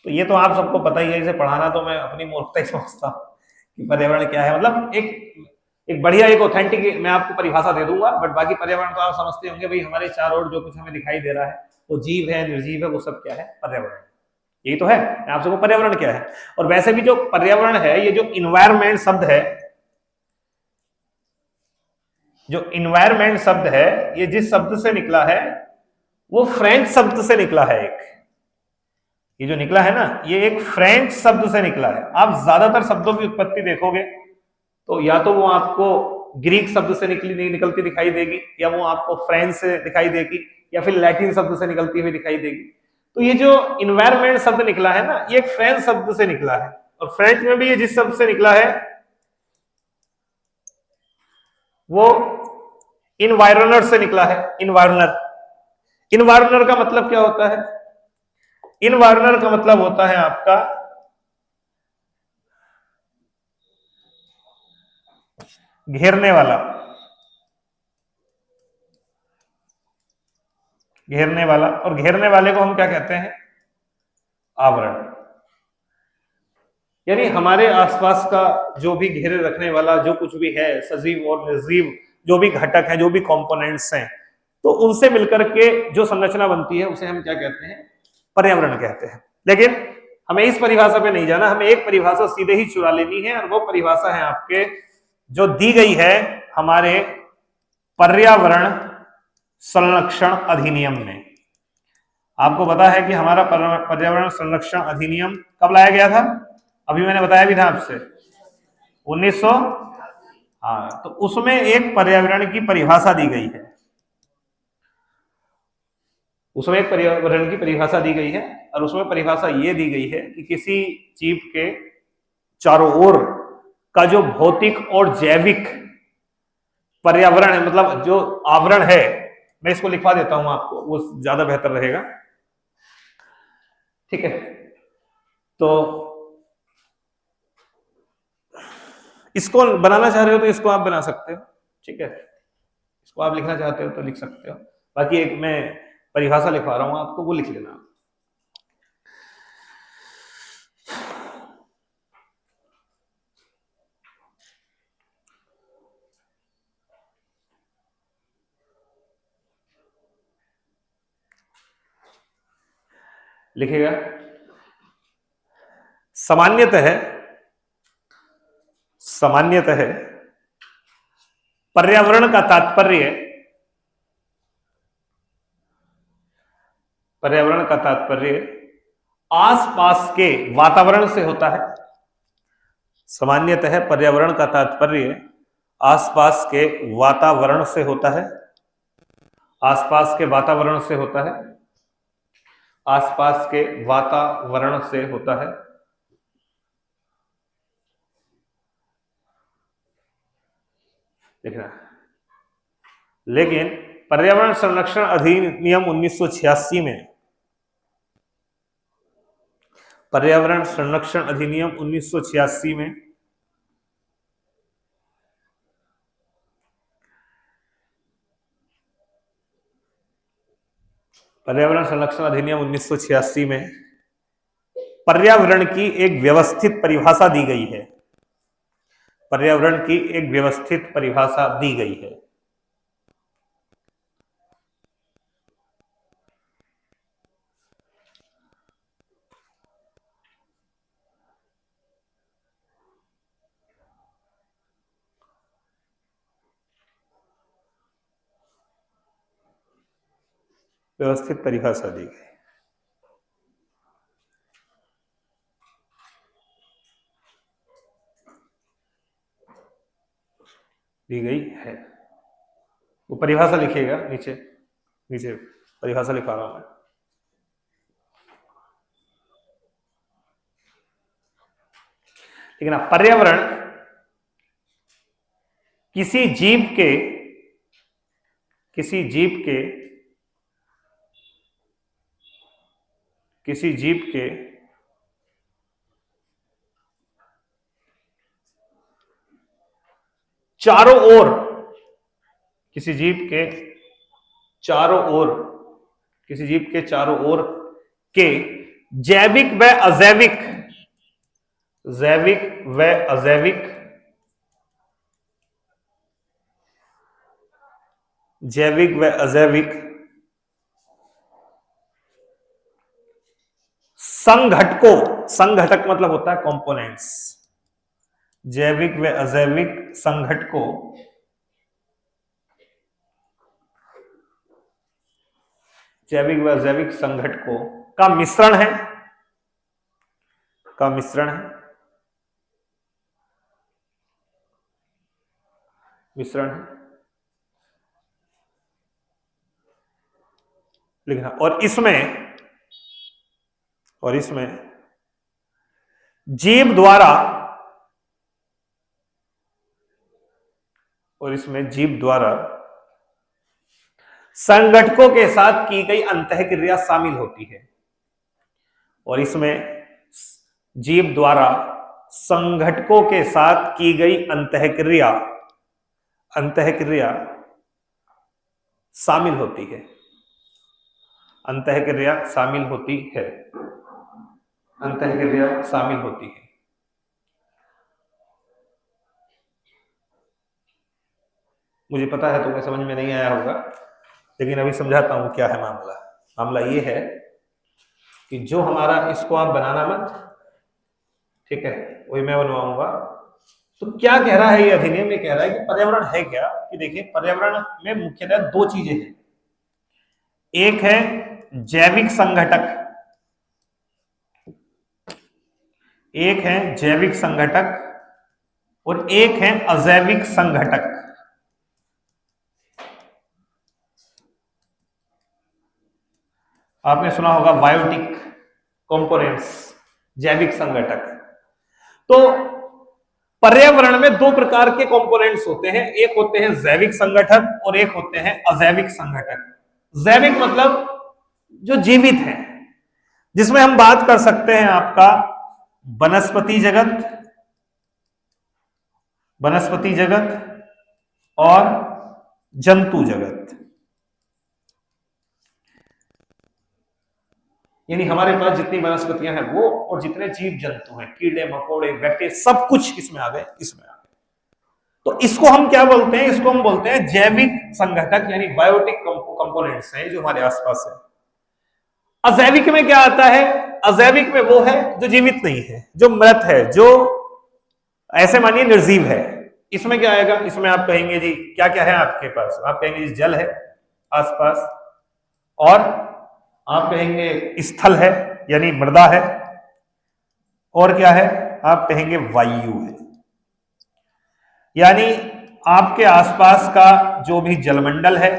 तो ये तो आप सबको पता ही है, इसे पढ़ाना तो मैं अपनी मूर्खता ही समझता हूं कि पर्यावरण क्या है। मतलब एक बढ़िया एक ऑथेंटिक मैं आपको परिभाषा दे दूंगा, बट बाकी पर्यावरण तो आप समझते होंगे भाई, हमारे चारों ओर जो कुछ हमें दिखाई दे रहा है, वो जीव है, निर्जीव है, वो सब क्या है? पर्यावरण। यही तो है। मैं आप सबको पर्यावरण क्या है, और वैसे भी जो पर्यावरण है, ये जो इन्वायरमेंट शब्द है, जो इन्वायरमेंट शब्द है, ये जिस शब्द से निकला है वो फ्रेंच शब्द से निकला है। एक ये जो निकला है ना, ये एक फ्रेंच शब्द से निकला है। आप ज्यादातर शब्दों की उत्पत्ति देखोगे तो या तो वो आपको ग्रीक शब्द से निकलती दिखाई देगी, या वो आपको फ्रेंच से दिखाई देगी, या फिर लैटिन शब्द से निकलती हुई दिखाई देगी। तो ये जो इन्वायरमेंट शब्द निकला है ना, ये एक फ्रेंच शब्द से निकला है, और फ्रेंच में भी ये जिस शब्द से निकला है वो इन्वायरनर से निकला है। इन्वायरनर, इन्वायरनर का मतलब क्या होता है? इन्वायरनर का मतलब होता है आपका घेरने वाला, घेरने वाला। और घेरने वाले को हम क्या कहते हैं? आवरण, यानी हमारे आसपास का जो भी घेरे रखने वाला जो कुछ भी है, सजीव और निर्जीव जो भी घटक हैं, जो भी कंपोनेंट्स हैं, तो उनसे मिलकर के जो संरचना बनती है उसे हम क्या कहते हैं? पर्यावरण कहते हैं। लेकिन हमें इस परिभाषा पे नहीं जाना, हमें एक परिभाषा सीधे ही चुरा लेनी है, और वो परिभाषा है आपके जो दी गई है हमारे पर्यावरण संरक्षण अधिनियम में। आपको पता है कि हमारा पर्यावरण संरक्षण अधिनियम कब लाया गया था? अभी मैंने बताया भी था आपसे, 1900। हाँ, तो उसमें एक पर्यावरण की परिभाषा दी गई है, उसमें एक पर्यावरण की परिभाषा दी गई है, और उसमें परिभाषा ये दी गई है कि किसी जीव के चारों ओर का जो भौतिक और जैविक पर्यावरण है, मतलब जो आवरण है, मैं इसको लिखवा देता हूं आपको, वो ज्यादा बेहतर रहेगा। ठीक है, तो इसको बनाना चाह रहे हो तो इसको आप बना सकते हो, ठीक है, इसको आप लिखना चाहते हो तो लिख सकते हो, बाकी एक मैं परिभाषा लिखवा रहा हूं आपको, वो लिख लेना। लिखेगा, सामान्यतः पर्यावरण का तात्पर्य, पर्यावरण का तात्पर्य आसपास के वातावरण से होता है। सामान्यतः पर्यावरण का तात्पर्य आसपास के वातावरण से होता है, आसपास के वातावरण से होता है, आसपास के वातावरण से होता है। देखना, लेकिन पर्यावरण संरक्षण अधिनियम 1986 में, पर्यावरण संरक्षण अधिनियम 1986 में पर्यावरण संरक्षण अधिनियम 1986 में पर्यावरण की एक व्यवस्थित परिभाषा दी गई है, पर्यावरण की एक व्यवस्थित परिभाषा दी गई है। व्यवस्थित परिभाषा दी गई है। वो परिभाषा लिखिएगा, नीचे नीचे परिभाषा लिखा रहा हूं मैं। लेकिन पर्यावरण किसी जीव के किसी जीव के चारों ओर, किसी जीव के चारों ओर, किसी जीव के चारों ओर के जैविक व अजैविक, जैविक व अजैविक, जैविक व अजैविक संघटकों, संघटक मतलब होता है कंपोनेंट्स, जैविक व अजैविक संघटकों, जैविक व अजैविक संघटकों का मिश्रण है, का मिश्रण है, मिश्रण है, लिखना। और इसमें जीव द्वारा, और इसमें जीव द्वारा संगठकों के साथ की गई अंतःक्रिया शामिल होती है, और इसमें जीव द्वारा संगठकों के साथ की गई अंतःक्रिया शामिल होती है, अंतःक्रिया शामिल होती है। अंतःक्रिया शामिल होती है। मुझे पता है तुम्हें समझ में नहीं आया होगा, लेकिन अभी समझाता हूं क्या है मामला। मामला ये है कि जो हमारा, इसको आप बनाना मत, ठीक है, वही मैं बनवाऊंगा। तो क्या कह रहा है ये अधिनियम? ये कह रहा है कि पर्यावरण है क्या, कि देखिए पर्यावरण में मुख्यतः दो चीजें हैं। एक है जैविक संघटक, एक है जैविक संघटक और एक है अजैविक संघटक। आपने सुना होगा बायोटिक कंपोनेंट्स, जैविक संघटक। तो पर्यावरण में दो प्रकार के कंपोनेंट्स होते हैं, एक होते हैं जैविक संघटक और एक होते हैं अजैविक संघटक। जैविक मतलब जो जीवित है, जिसमें हम बात कर सकते हैं आपका वनस्पति जगत, वनस्पति जगत और जंतु जगत। यानी हमारे पास जितनी वनस्पतियां हैं वो, और जितने जीव जंतु हैं, कीड़े मकोड़े बैक्टीरिया, सब कुछ इसमें आ गए, इसमें आ गए। तो इसको हम क्या बोलते हैं? इसको हम बोलते हैं जैविक संघटक, यानी बायोटिक कंपोनेंट्स हैं जो हमारे आसपास है। अजैविक में क्या आता है? अजैविक में वो है जो जीवित नहीं है, जो मृत है, जो ऐसे मानिए निर्जीव है। इसमें क्या आएगा? इसमें आप कहेंगे जी क्या क्या है आपके पास? आप कहेंगे जी जल है आसपास, और आप कहेंगे स्थल है यानी मृदा है, और क्या है? आप कहेंगे वायु है। यानी आपके आसपास का जो भी जलमंडल है,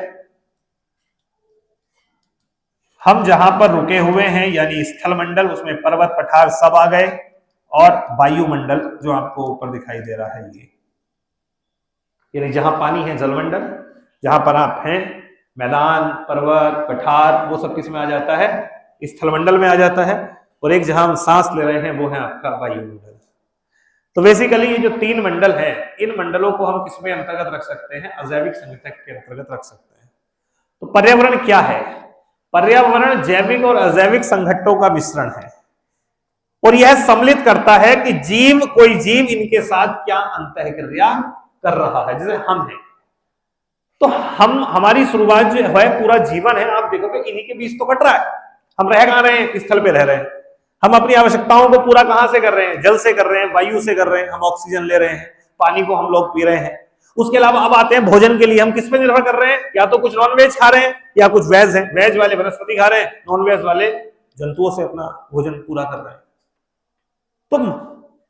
हम जहां पर रुके हुए हैं यानी स्थल मंडल, उसमें पर्वत पठार सब आ गए, और वायुमंडल जो आपको ऊपर दिखाई दे रहा है ये, यानी जहां पानी है जलमंडल, जहां पर आप हैं मैदान पर्वत पठार, वो सब किस में आ जाता है? स्थलमंडल में आ जाता है। और एक जहां हम सांस ले रहे हैं वो है आपका वायुमंडल। तो बेसिकली ये जो तीन मंडल है, इन मंडलों को हम किसमें अंतर्गत रख सकते हैं? अजैविक संघटक के अंतर्गत रख सकते हैं। तो पर्यावरण क्या है? पर्यावरण जैविक और अजैविक संघटकों का मिश्रण है, और यह सम्मिलित करता है कि जीव, कोई जीव इनके साथ क्या अंतःक्रिया कर रहा है। जैसे हम हैं, तो हमारी शुरुआत जो है, पूरा जीवन है, आप देखोगे इन्हीं के बीच तो कट रहा है। हम रह कहां रहे हैं? स्थल पे रह रहे हैं। हम अपनी आवश्यकताओं को पूरा कहां से कर रहे हैं? जल से कर रहे हैं, वायु से कर रहे हैं, हम ऑक्सीजन ले रहे हैं, पानी को हम लोग पी रहे हैं। उसके अलावा अब आते हैं भोजन के लिए, हम किस पे निर्भर कर रहे हैं? या तो कुछ नॉन वेज खा रहे हैं या कुछ वेज है, वेज वाले वनस्पति खा रहे हैं, नॉन वेज वाले जंतुओं से अपना भोजन पूरा कर रहे हैं। तो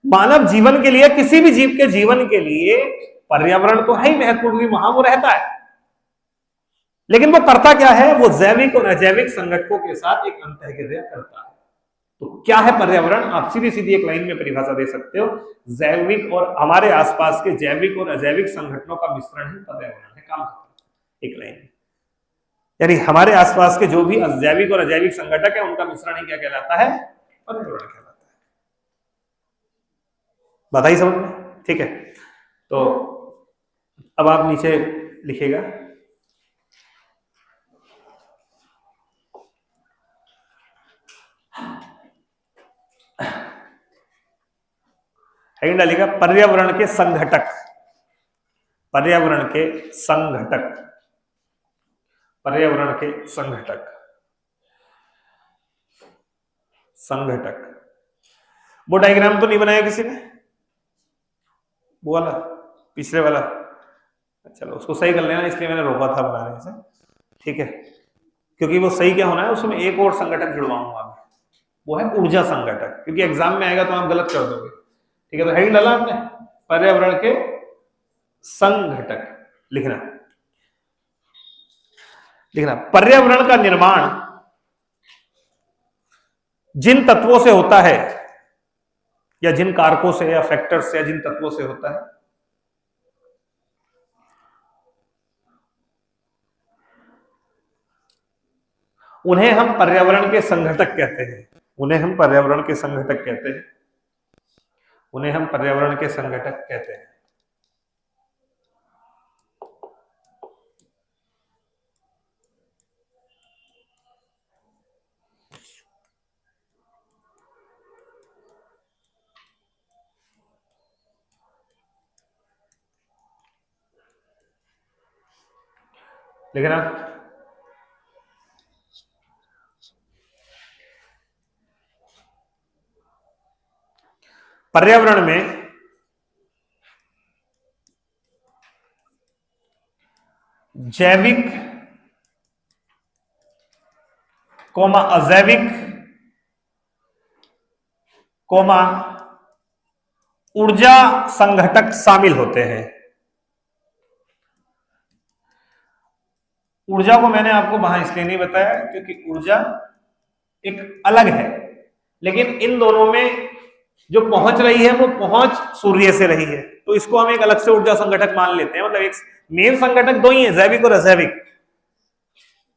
मानव जीवन के लिए, किसी भी जीव के जीवन के लिए पर्यावरण तो है ही महत्वपूर्ण, वहां वो रहता है, लेकिन वो करता क्या है? वो जैविक और अजैविक संघटकों के साथ एक अंतःक्रिया करता है। तो क्या है पर्यावरण? आप सीधी सीधी एक लाइन में परिभाषा दे सकते हो, जैविक और हमारे आसपास के जैविक और अजैविक संगठनों का मिश्रण ही पर्यावरण है। काम एक लाइन में, यानी हमारे आसपास के जो भी जैविक और अजैविक संगठक है, उनका मिश्रण ही क्या कहलाता है? पर्यावरण कहलाता है। बताइए समझ में? ठीक है, तो अब आप नीचे लिखिएगा। हेडिंग डालिएगा पर्यावरण के संघटक, पर्यावरण के संघटक, पर्यावरण के संघटक, संघटक। वो डायग्राम तो नहीं बनाया किसी ने? वो वाला, पिछले वाला? चलो उसको सही कर लेना, इसलिए मैंने रोका था बनाने से, ठीक है? क्योंकि वो सही क्या होना है, उसमें एक और संघटक जुड़वाऊंगा मैं, वो है ऊर्जा संघटक, क्योंकि एग्जाम में आएगा तो आप गलत कर दोगे। ठीक है, तो हेडिंग डाला आपने, पर्यावरण के संघटक। लिखना, लिखना, पर्यावरण का निर्माण जिन तत्वों से होता है, या जिन कारकों से या फैक्टर्स से या जिन तत्वों से होता है, उन्हें हम पर्यावरण के संघटक कहते हैं। उन्हें हम पर्यावरण के संघटक कहते हैं। उन्हें हम पर्यावरण के संघटक कहते हैं। लिखना। पर्यावरण में जैविक कोमा अजैविक कोमा ऊर्जा संघटक शामिल होते हैं। ऊर्जा को मैंने आपको वहां इसलिए नहीं बताया क्योंकि ऊर्जा एक अलग है, लेकिन इन दोनों में जो पहुंच रही है वो पहुंच सूर्य से रही है, तो इसको हम एक अलग से ऊर्जा संघटक मान लेते हैं। मतलब एक मेन संघटक दो ही है, जैविक और अजैविक।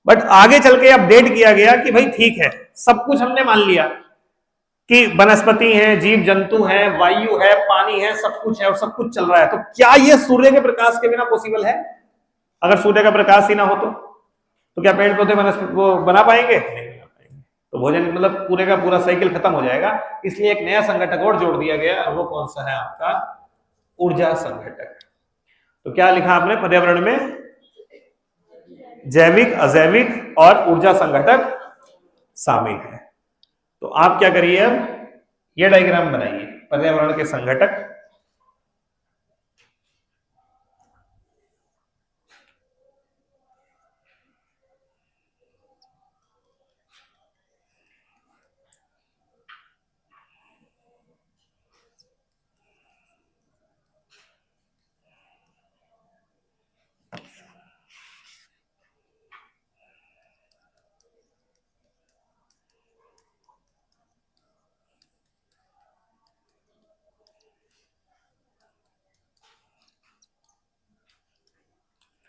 बट आगे चल के अपडेट किया गया कि भाई ठीक है, सब कुछ हमने मान लिया कि वनस्पति है, जीव जंतु है, वायु है, पानी है, सब कुछ है और सब कुछ चल रहा है, तो क्या ये सूर्य के प्रकाश के बिना पॉसिबल है? अगर सूर्य का प्रकाश ही ना हो तो क्या पेड़ पौधे वो बना पाएंगे? नहीं बना पाएंगे। तो भोजन मतलब पूरे का पूरा साइकिल खत्म हो जाएगा। इसलिए एक नया संघटक और जोड़ दिया गया, वो कौन सा है आपका? ऊर्जा संघटक। तो क्या लिखा आपने? पर्यावरण में जैविक, अजैविक और ऊर्जा संघटक शामिल है। तो आप क्या करिए, अब ये डायग्राम बनाइए पर्यावरण के संघटक।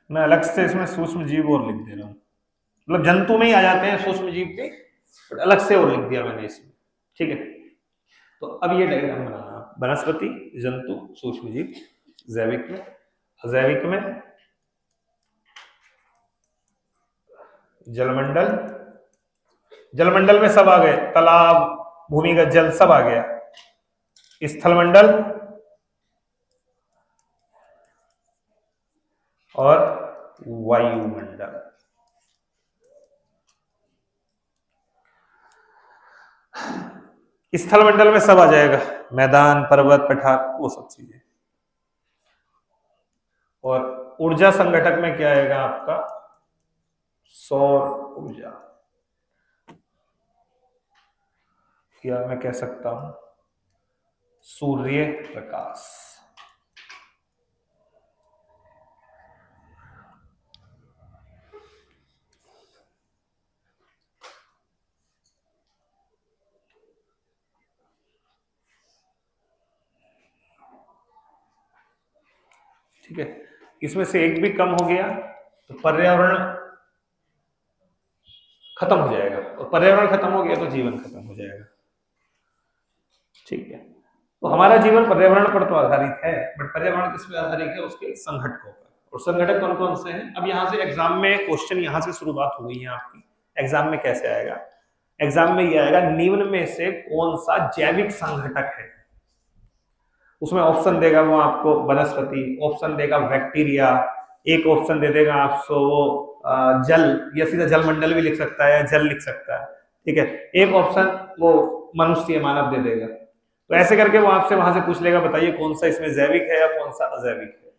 मैं अलग से इसमें सूक्ष्म जीव और लिख दे रहा हूं, मतलब जंतु में ही आ जाते हैं सूक्ष्म जीव भी, बट अलग से और लिख दिया मैंने इसमें। ठीक है, तो अब ये डायग्राम बनाना। वनस्पति, जंतु, सूक्ष्म जीव, जैविक में, अजैविक में, जलमंडल। जलमंडल में सब आ गए, तालाब, भूमिगत जल सब आ गया। स्थलमंडल और वायुमंडल। स्थलमंडल में सब आ जाएगा, मैदान, पर्वत, पठार, वो सब चीजें। और ऊर्जा संघटक में क्या आएगा आपका? सौर ऊर्जा, या मैं कह सकता हूं सूर्य प्रकाश। ठीक है, इसमें से एक भी कम हो गया तो पर्यावरण खत्म हो जाएगा, और पर्यावरण खत्म हो गया तो जीवन खत्म हो जाएगा। ठीक है, तो हमारा जीवन पर्यावरण पर तो आधारित है, बट पर्यावरण किस पे आधारित है? उसके संघटकों पर। और संघटक कौन कौन से हैं? अब यहाँ से एग्जाम में क्वेश्चन यहाँ से शुरुआत हो गई है आपकी। एग्जाम में कैसे आएगा? एग्जाम में ये आएगा, निम्न में से कौन सा जैविक संघटक है? उसमें ऑप्शन देगा वो आपको वनस्पति, ऑप्शन देगा बैक्टीरिया, एक ऑप्शन दे देगा आपको वो जल, या सीधा जलमंडल भी लिख सकता है, जल लिख सकता है। ठीक है, एक ऑप्शन वो मनुष्य, मानव दे देगा। तो ऐसे करके वो आपसे वहां से पूछ लेगा, बताइए कौन सा इसमें जैविक है या कौन सा अजैविक है।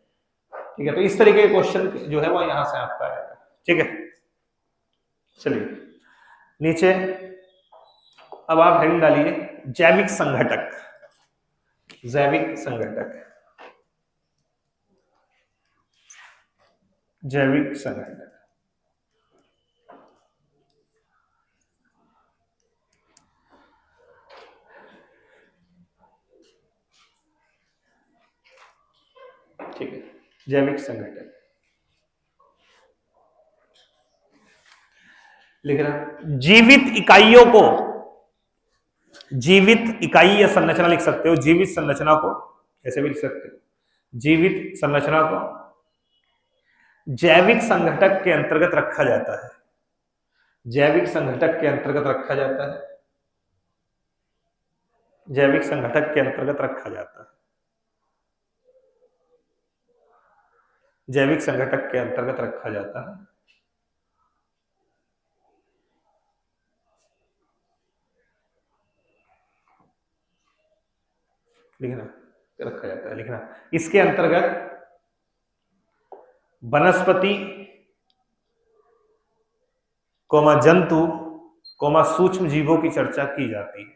ठीक है, तो इस तरीके के क्वेश्चन जो है वो यहां से आपका आएगा। ठीक है, चलिए नीचे अब आप हेडिंग डालिए जैविक संघटक। जैविक संघटक, जैविक संघटक। ठीक है, जैविक संघटक लिख रहा। जीवित इकाइयों को, जीवित इकाई या संरचना लिख सकते हो, जीवित संरचना को ऐसे भी लिख सकते हो, जीवित संरचना को जैविक संघटक के अंतर्गत रखा जाता है। जैविक संघटक के अंतर्गत रखा जाता है, जैविक संघटक के अंतर्गत रखा जाता है, जैविक संघटक के अंतर्गत रखा जाता है। लिखना रखा जाता है, लिखना। इसके अंतर्गत वनस्पति कोमा जंतु कोमा सूक्ष्म जीवों की चर्चा की जाती है।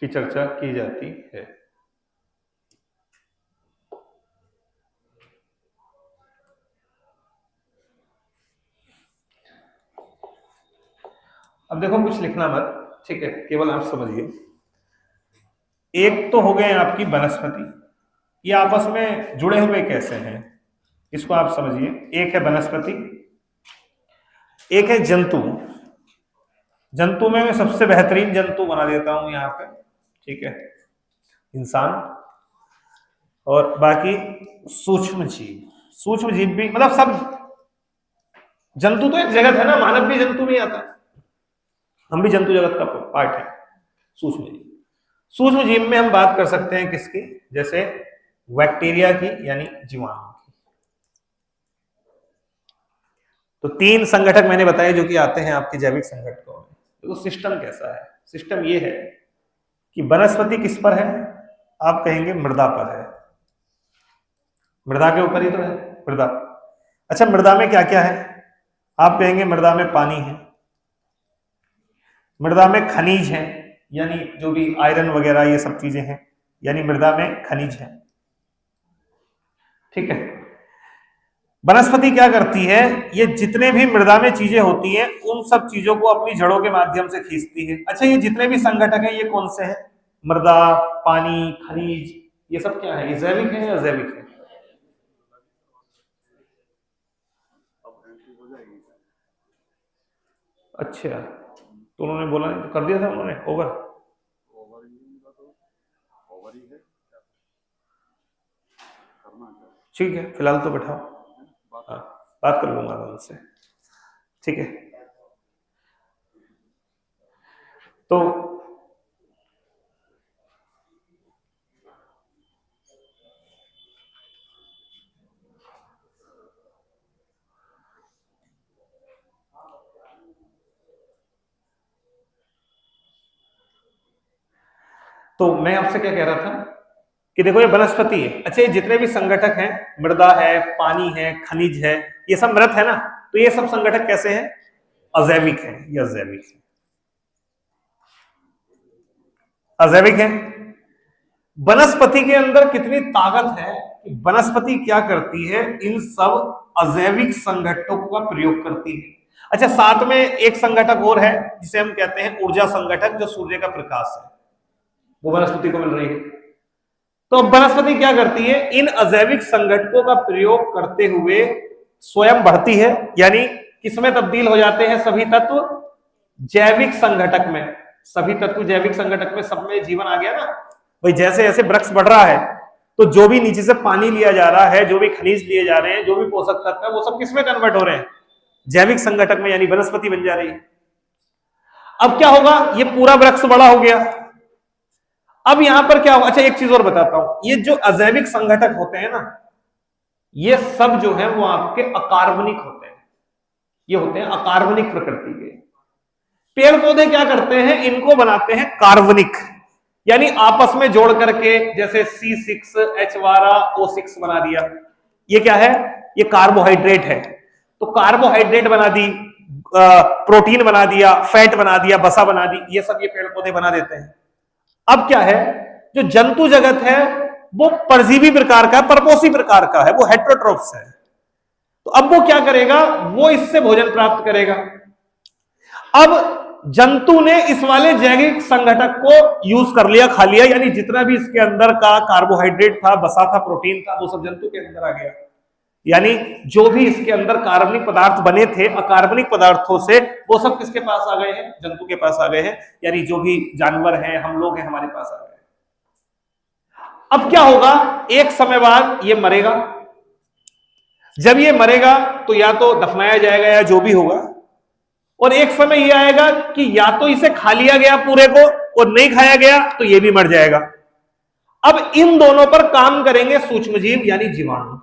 की चर्चा की जाती है। अब देखो कुछ लिखना मत, ठीक है, केवल आप समझिए। एक तो हो गए आपकी वनस्पति, ये आपस में जुड़े हुए कैसे हैं इसको आप समझिए। एक है वनस्पति, एक है जंतु। जंतु में मैं सबसे बेहतरीन जंतु बना देता हूं यहां पे, ठीक है, इंसान। और बाकी सूक्ष्म जीव। सूक्ष्म जीव भी मतलब सब जंतु तो एक जगत है ना, मानव भी जंतु में आता है, हम भी जंतु जगत का पार्ट है। सूक्ष्म जीव, सूक्ष्म जीव में हम बात कर सकते हैं किसकी, जैसे बैक्टीरिया की यानी जीवाणु की। तो 3 संगठक मैंने बताए जो कि आते हैं आपके जैविक संगठनों में। तो सिस्टम कैसा है, सिस्टम ये है कि वनस्पति किस पर है, आप कहेंगे मृदा पर है। मृदा के ऊपर ही तो है मृदा। अच्छा, मृदा में क्या क्या है, आप कहेंगे मृदा में पानी है, मृदा में खनिज है, यानी जो भी आयरन वगैरह ये सब चीजें हैं, यानी मृदा में खनिज है, ठीक है। वनस्पति क्या करती है, ये जितने भी मृदा में चीजें होती हैं उन सब चीजों को अपनी जड़ों के माध्यम से खींचती है। अच्छा, ये जितने भी संगठक हैं ये कौन से हैं, मृदा, पानी, खनिज, ये सब क्या है, ये जैविक है या अजैविक है? अच्छा, तो उन्होंने बोला नहीं तो कर दिया था उन्होंने ओवर। ठीक है, फिलहाल तो बैठाओ, हाँ, बात कर लूंगा मैं उनसे, ठीक है। तो मैं आपसे क्या कह रहा था कि देखो ये वनस्पति है। अच्छा, ये जितने भी संगठक हैं, मृदा है, पानी है, खनिज है, ये सब मृत है ना, तो ये सब संगठक कैसे हैं, अजैविक है, ये अजैविक है, अजैविक है। वनस्पति के अंदर कितनी ताकत है कि वनस्पति क्या करती है, इन सब अजैविक संगठकों का प्रयोग करती है। अच्छा, साथ में एक संगठक और है जिसे हम कहते हैं ऊर्जा संगठक, जो सूर्य का प्रकाश है, वो वनस्पति को मिल रही है। तो वनस्पति क्या करती है, इन अजैविक संगठकों का प्रयोग करते हुए स्वयं बढ़ती है, यानी किसमें तब्दील हो जाते हैं सभी तत्व, जैविक संगठक में। सभी तत्व जैविक संगठक में, सब में जीवन आ गया ना भाई। जैसे जैसे वृक्ष बढ़ रहा है तो जो भी नीचे से पानी लिया जा रहा है, जो भी खनिज लिए जा रहे हैं, जो भी पोषक तत्व है, वो सब किसमें कन्वर्ट हो रहे हैं, जैविक संगठक में, यानी वनस्पति बन जा रही है। अब क्या होगा, ये पूरा वृक्ष बड़ा हो गया। अब यहां पर क्या होगा, अच्छा एक चीज और बताता हूं, ये जो अजैविक संगठक होते हैं ना, ये सब जो है वो आपके अकार्बनिक होते हैं, ये होते हैं अकार्बनिक प्रकृति के। पेड़ पौधे क्या करते हैं, इनको बनाते हैं कार्बनिक, यानी आपस में जोड़ करके, जैसे C6H12O6 बना दिया। ये क्या है, ये कार्बोहाइड्रेट है, तो कार्बोहाइड्रेट बना दी, प्रोटीन बना दिया, फैट बना दिया, वसा बना दी, ये सब ये पेड़ पौधे बना देते हैं। अब क्या है, जो जंतु जगत है वो परजीवी प्रकार का, परपोषी प्रकार का है, वो हेटेरोट्रोफ्स है। तो अब वो क्या करेगा, वो इससे भोजन प्राप्त करेगा। अब जंतु ने इस वाले जैविक संगठक को यूज कर लिया, खा लिया, यानी जितना भी इसके अंदर का कार्बोहाइड्रेट था, वसा था, प्रोटीन था, वो सब जंतु के अंदर आ गया। यानी जो भी इसके अंदर कार्बनिक पदार्थ बने थे अकार्बनिक पदार्थों से, वो सब किसके पास आ गए हैं, जंतु के पास आ गए हैं, यानी जो भी जानवर हैं, हम लोग हैं, हमारे पास आ गए। अब क्या होगा, एक समय बाद ये मरेगा। जब ये मरेगा तो या तो दफनाया जाएगा या जो भी होगा, और एक समय ये आएगा कि या तो इसे खा लिया गया पूरे को, और नहीं खाया गया तो ये भी मर जाएगा। अब इन दोनों पर काम करेंगे सूक्ष्मजीव यानी जीवाणु।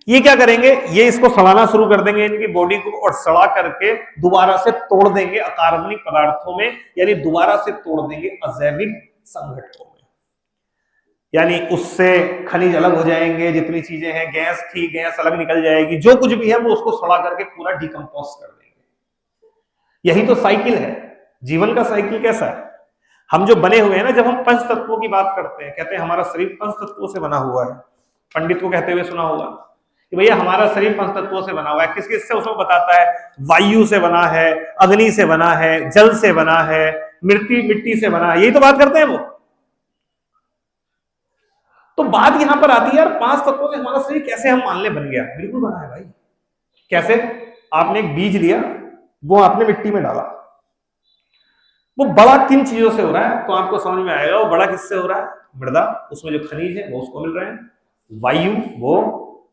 ये क्या करेंगे, ये इसको सड़ाना शुरू कर देंगे इनकी बॉडी को, और सड़ा करके दोबारा से तोड़ देंगे अकार्बनिक पदार्थों में, यानी दोबारा से तोड़ देंगे अजैविक संघटकों में। यानी उससे खनिज अलग हो जाएंगे, जितनी चीजें हैं, गैस थी गैस अलग निकल जाएगी, जो कुछ भी है वो उसको सड़ा करके पूरा डिकम्पोज कर देंगे। यही तो साइकिल है जीवन का। साइकिल कैसा है, हम जो बने हुए हैं ना, जब हम पंच तत्वों की बात करते हैं, कहते हैं हमारा शरीर पंच तत्वों से बना हुआ है। पंडित को कहते हुए सुना होगा कि भैया हमारा शरीर पंच तत्वों से बना हुआ है। किस किस से, उसमें बताता है वायु से बना है, अग्नि से बना है, जल से बना है, मिट्टी से बना है, यही तो बात करते हैं वो। तो बात यहां पर आती है यार, पांच तत्वों से हमारा शरीर कैसे हम मान ले बन गया? बिल्कुल बना है भाई। कैसे? आपने एक बीज लिया, वो आपने मिट्टी में डाला, वो बड़ा किन चीजों से हो रहा है तो आपको समझ में आएगा। वो बड़ा किससे हो रहा है? मृदा, उसमें जो खनिज है वो उसको मिल रहे हैं, वायु वो,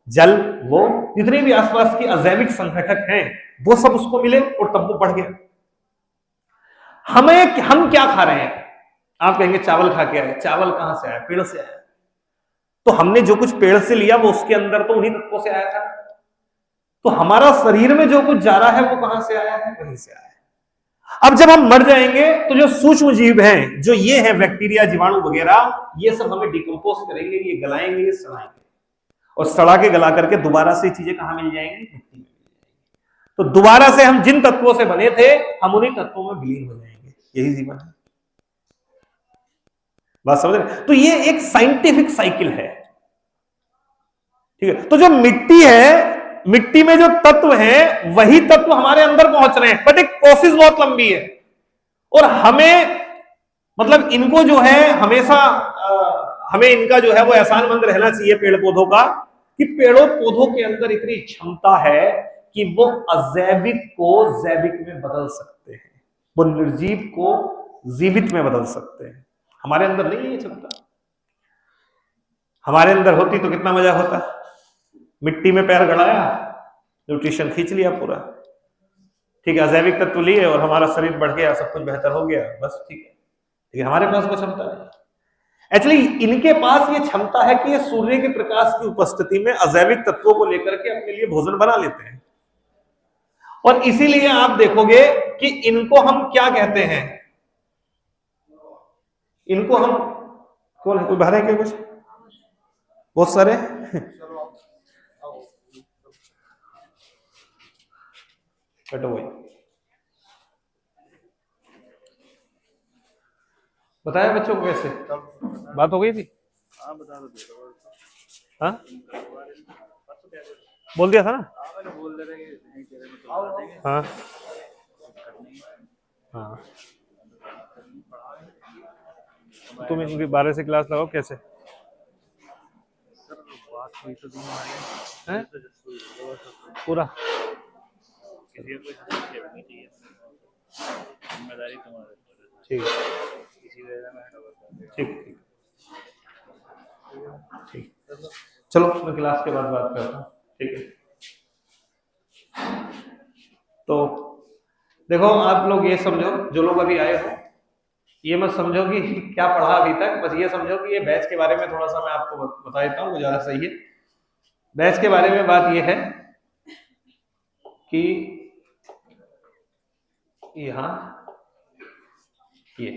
जल वो, जितने भी आसपास की अजैविक संघटक हैं वो सब उसको मिले और तब वो बढ़ गया। हम क्या खा रहे हैं? आप कहेंगे चावल खा के आए। चावल कहां से आया? पेड़ से आया। तो हमने जो कुछ पेड़ से लिया वो उसके अंदर तो उन्हीं तत्वों से आया था। तो हमारा शरीर में जो कुछ जा रहा है वो कहां से आया है? वहीं से आया है। अब जब हम मर जाएंगे तो जो सूक्ष्म जीव हैं, जो ये है बैक्टीरिया, जीवाणु वगैरह, ये सब हमें डिकम्पोज करेंगे, ये गलाएंगे, ये सड़ाएंगे, और सड़ा के गला करके दोबारा से चीजें कहां मिल जाएंगी? मिट्टी में। तो दोबारा से हम जिन तत्वों से बने थे हम उन्हीं तत्वों में विलीन हो जाएंगे। यही जीवन है। बात समझ रहे? तो ये एक साइंटिफिक साइकिल है, ठीक है। तो जो मिट्टी है, मिट्टी में जो तत्व हैं वही तत्व हमारे अंदर पहुंच रहे हैं, बट एक प्रोसेस बहुत लंबी है। और हमें मतलब इनको जो है हमेशा हमें इनका जो है वो एहसानमंद रहना चाहिए पेड़ पौधों का, कि पेड़ों पौधों के अंदर इतनी क्षमता है कि वो अजैविक को जैविक में बदल सकते हैं, वो निर्जीव को जीवित में बदल सकते हैं। हमारे अंदर नहीं है ये क्षमता। हमारे अंदर होती तो कितना मजा होता। मिट्टी में पैर गड़ाया, न्यूट्रिशन खींच लिया पूरा, ठीक है, अजैविक तत्व लिए और हमारा शरीर बढ़ गया, सब कुछ बेहतर हो गया, बस ठीक है। लेकिन हमारे पास वो क्षमता नहीं। एक्चुअली इनके पास ये क्षमता है कि ये सूर्य के प्रकाश की उपस्थिति में अजैविक तत्वों को लेकर के अपने लिए भोजन बना लेते हैं। और इसीलिए आप देखोगे कि इनको हम क्या कहते हैं? इनको हम, कौन है, कोई बाहर है क्या? कुछ बहुत सारे बैठो भाई, बताया बच्चों को कैसे बात हो गई थी? हाँ बता दो। हाँ बोल दिया था ना? हाँ हाँ, तुम इनकी 12 से क्लास लगाओ कैसे? है पूरा ठीक ठीक ठीक, चलो मैं क्लास के बाद बात करता हूँ, ठीक है। तो देखो आप लोग ये समझो, जो लोग अभी आए हो, ये मत समझो कि क्या पढ़ा अभी तक, बस ये समझो कि ये बैच के बारे में थोड़ा सा मैं आपको बता देता हूँ, वो ज्यादा सही है। बैच के बारे में बात ये है कि यहां ये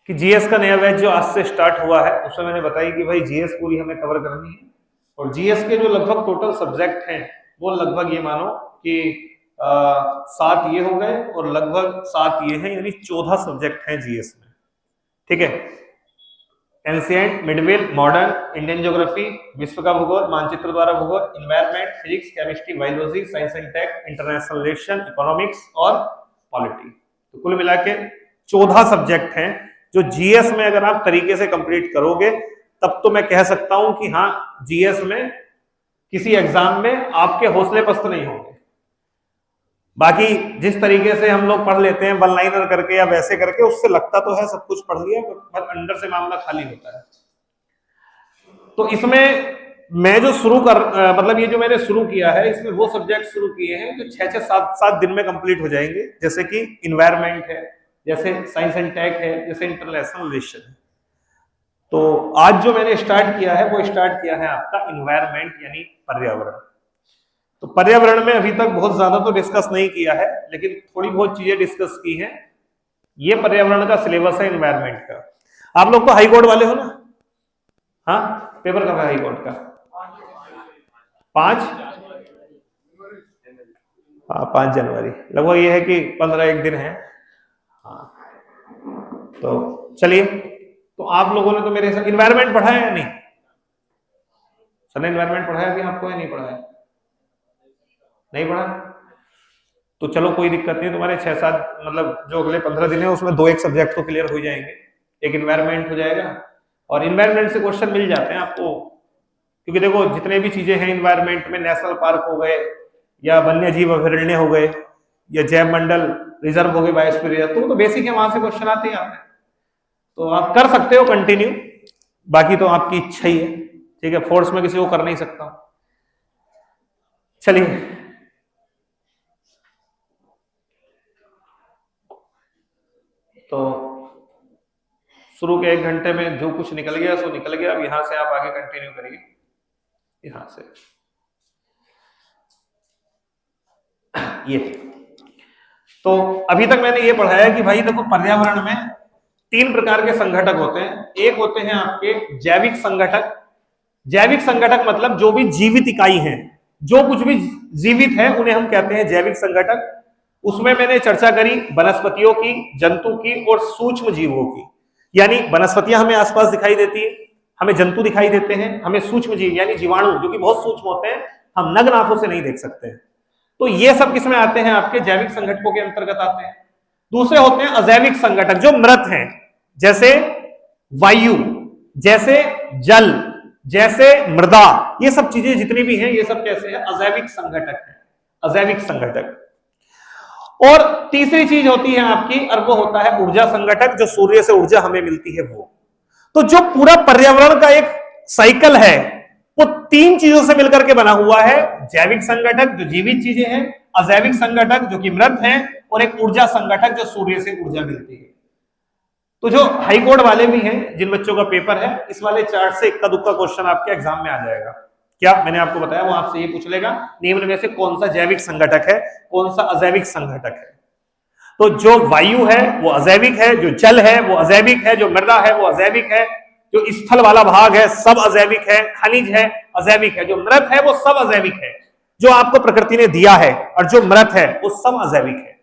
कि जीएस का नया बैच जो आज से स्टार्ट हुआ है, उसमें मैंने बताई कि भाई जीएस पूरी हमें कवर करनी है। और जीएस के जो लगभग टोटल सब्जेक्ट हैं वो लगभग ये मानो कि 7 ये हो गए और लगभग 7 ये हैं, यानी 14 सब्जेक्ट हैं जीएस में, ठीक है। Ancient, medieval, modern, Indian geography, विश्व का भूगोल, मानचित्र द्वारा भूगोल, environment, physics, chemistry, biology, science and tech, international relation, economics और पॉलिटी। तो कुल मिला के 14 सब्जेक्ट हैं जो जीएस में अगर आप तरीके से कंप्लीट करोगे तब तो मैं कह सकता हूं कि हाँ, जीएस में किसी एग्जाम में आपके हौसले पस्त नहीं होंगे। बाकी जिस तरीके से हम लोग पढ़ लेते हैं वन लाइनर करके या वैसे करके, उससे लगता तो है सब कुछ पढ़ लिया, पर अंदर से मामला खाली होता है। तो इसमें मैं जो मतलब ये जो मैंने शुरू किया है, इसमें वो सब्जेक्ट शुरू किए हैं जो 6-7 दिन में कंप्लीट हो जाएंगे, जैसे कि इन्वायरमेंट है, जैसे साइंस एंड टेक है, जैसे इंटरनेशनल रिलेशन है। तो आज जो मैंने स्टार्ट किया है वो स्टार्ट किया है आपका इन्वायरमेंट यानी पर्यावरण। तो पर्यावरण में अभी तक बहुत ज्यादा तो डिस्कस नहीं किया है, लेकिन थोड़ी बहुत चीजें डिस्कस की हैं। ये पर्यावरण का सिलेबस है इन्वायरमेंट का। आप लोग तो हाई कोर्ट वाले हो ना? हाँ, पेपर कब है हाई कोर्ट का? 5 हाँ 5 जनवरी लगभग। ये है कि 15 एक दिन है। हाँ तो चलिए, तो आप लोगों ने तो मेरे साथ इन्वायरमेंट पढ़ा है या नहीं? सर ने इन्वायरमेंट पढ़ाया अभी आपको या नहीं पढ़ाया? नहीं पढ़ा? तो चलो कोई दिक्कत नहीं, तुम्हारे 6-7 मतलब जो अगले 15 दिन है उसमें 2-1 सब्जेक्ट तो क्लियर हो जाएंगे। एक इन्वायरमेंट हो जाएगा, और इन्वायरमेंट से क्वेश्चन मिल जाते हैं आपको, क्योंकि देखो जितने भी चीजें हैं इन्वायरमेंट में, नेशनल पार्क हो गए या वन्य जीव अभयारण्य हो गए या जैव मंडल रिजर्व हो गए, बायोस्फीयर, तो बेसिक है, वहां से क्वेश्चन आते हैं आपने। तो आप कर सकते हो कंटिन्यू, बाकी तो आपकी इच्छा ही है, ठीक है, फोर्स में किसी को कर नहीं सकता। चलिए, तो शुरू के 1 घंटे में जो कुछ निकल गया सो निकल गया। अब यहां से आप आगे कंटिन्यू करिए, यहां से ये। तो अभी तक मैंने ये पढ़ाया कि भाई देखो पर्यावरण में 3 प्रकार के संघटक होते हैं। एक होते हैं आपके जैविक संघटक। जैविक संघटक मतलब जो भी जीवित इकाई है, जो कुछ भी जीवित है उन्हें हम कहते हैं जैविक संघटक। उसमें मैंने चर्चा करी वनस्पतियों की, जंतु की और सूक्ष्म जीवों की। यानी वनस्पतियां हमें आसपास दिखाई देती है, हमें जंतु दिखाई देते हैं, हमें सूक्ष्म जीव यानी जीवाणु जो कि बहुत सूक्ष्म होते हैं, हम नग्न आंखों से नहीं देख सकते हैं। तो ये सब किसमें आते हैं? आपके जैविक संघटकों के अंतर्गत आते हैं। दूसरे होते हैं अजैविक संघटक जो मृत हैं, जैसे वायु, जैसे जल, जैसे मृदा, ये सब चीजें जितनी भी हैं ये सब कैसे हैं? अजैविक संघटक है, अजैविक संघटक। और तीसरी चीज होती है आपकी, और वो होता है ऊर्जा संघटक, जो सूर्य से ऊर्जा हमें मिलती है वो। तो जो पूरा पर्यावरण का एक साइकिल है वो 3 चीजों से मिलकर के बना हुआ है। जैविक संघटक जो जीवित चीजें हैं, अजैविक संघटक जो कि मृत हैं, और एक ऊर्जा संघटक जो सूर्य से ऊर्जा मिलती है। तो जो हाई कोर्ट वाले भी हैं, जिन बच्चों का पेपर है, इस वाले चार्ट से इक्का दुक्का क्वेश्चन आपके एग्जाम में आ जाएगा। क्या मैंने आपको बताया, वो आपसे ये पूछ लेगा निम्न में से कौन सा जैविक संघटक है, कौन सा अजैविक संघटक है। तो जो वायु है वो अजैविक है, जो जल है वो अजैविक है, जो मृदा है वो अजैविक है, जो स्थल वाला भाग है सब अजैविक है, खनिज है अजैविक है, जो मृत है वो सब अजैविक है, जो आपको प्रकृति ने दिया है, और जो मृत है वो सब अजैविक है,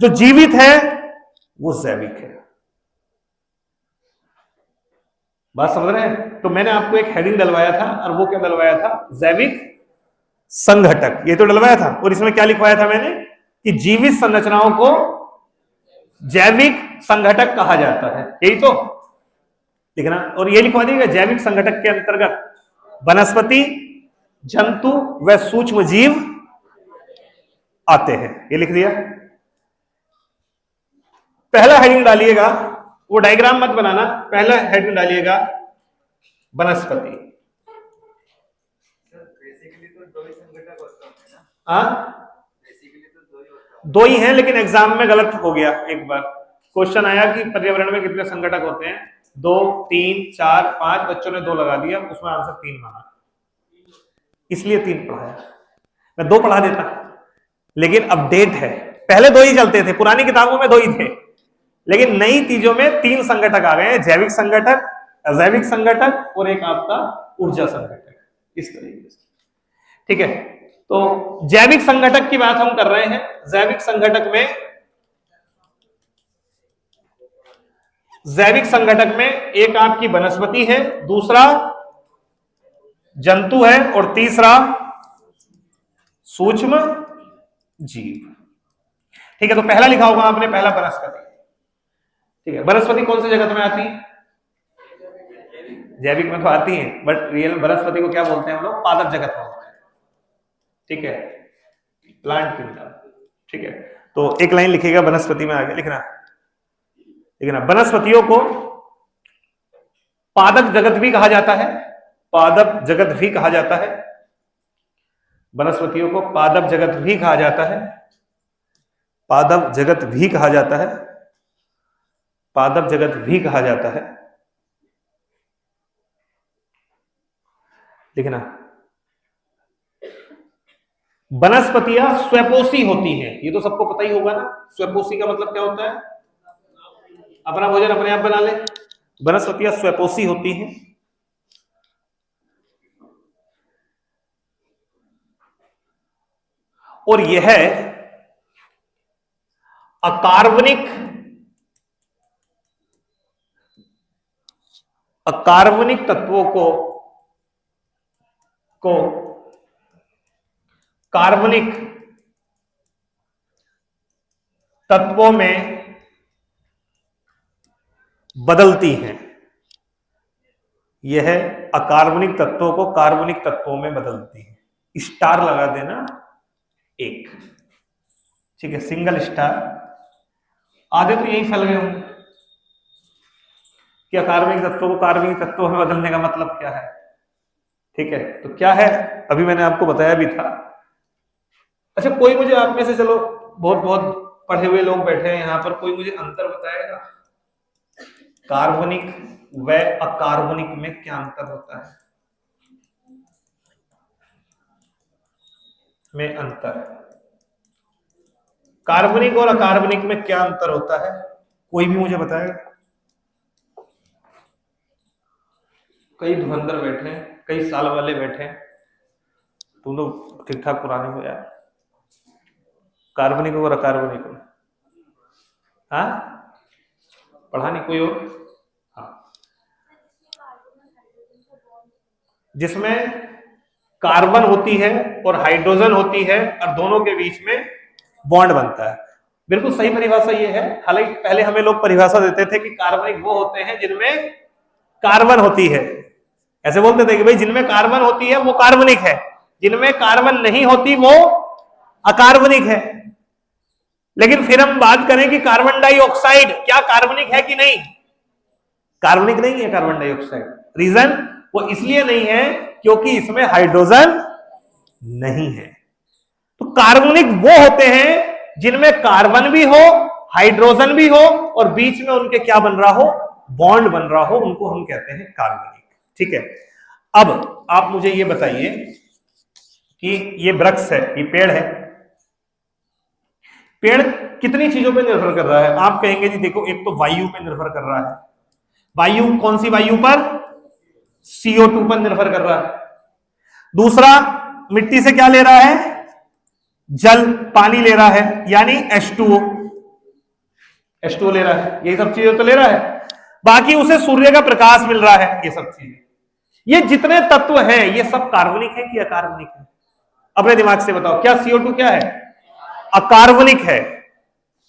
जो जीवित है वो जैविक है। बात समझ रहे हैं? तो मैंने आपको एक हेडिंग डलवाया था, और वो क्या डलवाया था? जैविक संघटक, ये तो डलवाया था। और इसमें क्या लिखवाया था मैंने कि जीवित संरचनाओं को जैविक संघटक कहा जाता है, यही तो लिखना। और ये लिखवा दीजिएगा जैविक संघटक के अंतर्गत वनस्पति, जंतु व सूक्ष्म जीव आते हैं, ये लिख दिया। पहला हेडिंग डालिएगा, वो डायग्राम मत बनाना, पहला हेडिंग डालिएगा वनस्पति। दो ही हैं, लेकिन एग्जाम में गलत हो गया। एक बार क्वेश्चन आया कि पर्यावरण में कितने संघटक होते हैं, 2, 3, 4, 5, बच्चों ने 2 लगा दिया, उसमें आंसर 3 माना, इसलिए 3 पढ़ाया। मैं 2 पढ़ा देता, लेकिन अपडेट है, पहले 2 ही चलते थे, पुरानी किताबों में 2 ही थे, लेकिन नई चीजों में 3 संघटक आ गए हैं, जैविक संघटक, अजैविक संघटक और एक आपका ऊर्जा संघटक, इस तरीके से। ठीक है, तो जैविक संघटक की बात हम कर रहे हैं। जैविक संघटक में एक आपकी वनस्पति है, दूसरा जंतु है, और तीसरा सूक्ष्म जीव। ठीक है, तो पहला लिखा होगा आपने, पहला वनस्पति। ठीक है, वनस्पति कौन से जगत में आती है? जैविक में तो आती है, बट रियल वनस्पति को क्या बोलते हैं हम लोग? पादप जगत बोलते हैं। ठीक है, प्लांट किंगडम। ठीक है, तो एक लाइन लिखिएगा वनस्पति में, आगे लिखना वनस्पतियों को पादप जगत भी कहा जाता है, पादप जगत भी कहा जाता है, वनस्पतियों को पादप जगत भी कहा जाता है, पादप जगत भी कहा जाता है, पादप जगत भी कहा जाता है। देखना, वनस्पतियां स्वपोषी होती हैं, ये तो सबको पता ही होगा ना। स्वपोषी का मतलब क्या होता है? अपना भोजन अपने आप बना ले। वनस्पतियां स्वपोषी होती हैं और यह अकार्बनिक तत्वों को कार्बनिक तत्वों में बदलती हैं। यह अकार्बनिक तत्वों को कार्बनिक तत्वों में बदलती है। स्टार लगा देना एक, ठीक है, सिंगल स्टार। आधे तो यही फैल गए होंगे कि अकार्बनिक तत्वों को कार्बनिक तत्वों में बदलने का मतलब क्या है। ठीक है, तो क्या है अभी मैंने आपको बताया भी था। अच्छा, कोई मुझे आप में से, चलो बहुत बहुत पढ़े हुए लोग बैठे हैं यहां पर, कोई मुझे अंतर बताएगा कार्बनिक व अकार्बनिक में क्या अंतर होता है? में अंतर, कार्बनिक और अकार्बनिक में क्या अंतर होता है? कोई भी मुझे बताएगा? कई धुरंधर बैठे हैं, कई साल वाले बैठे हैं, तुम लोग ठीक ठाक पुराने हो यार। कार्बनिक और अकार्बनिक में हाँ पढ़ा नहीं कोई और? हाँ, जिसमें कार्बन होती है और हाइड्रोजन होती है और दोनों के बीच में बॉन्ड बनता है। बिल्कुल सही परिभाषा ये है। हालांकि पहले हमें लोग परिभाषा देते थे कि कार्बनिक वो होते हैं जिनमें कार्बन होती है, ऐसे बोलते थे कि भाई जिनमें कार्बन होती है वो कार्बनिक है, जिनमें कार्बन नहीं होती वो अकार्बनिक है। लेकिन फिर हम बात करें कि कार्बन डाइऑक्साइड क्या कार्बनिक है कि नहीं? कार्बनिक नहीं है कार्बन डाइऑक्साइड। रीजन, वो इसलिए नहीं है क्योंकि इसमें हाइड्रोजन नहीं है। तो कार्बनिक वो होते हैं जिनमें कार्बन भी हो, हाइड्रोजन भी हो और बीच में उनके क्या बन रहा हो? बॉन्ड बन रहा हो, उनको हम कहते हैं कार्बनिक। ठीक है, अब आप मुझे ये बताइए कि ये वृक्ष है, ये पेड़ है, पेड़ कितनी चीजों पे निर्भर कर रहा है? आप कहेंगे जी देखो, एक तो वायु पे निर्भर कर रहा है। वायु, कौन सी वायु पर? CO2 पर निर्भर कर रहा है। दूसरा, मिट्टी से क्या ले रहा है? जल, पानी ले रहा है, यानी H2O ले रहा है। ये सब चीजें तो ले रहा है। बाकी उसे सूर्य का प्रकाश मिल रहा है, ये सब चीजें। ये जितने तत्व हैं ये सब कार्बनिक है कि अकार्बनिक है? अपने दिमाग से बताओ, क्या CO2 क्या है? अकार्बनिक है।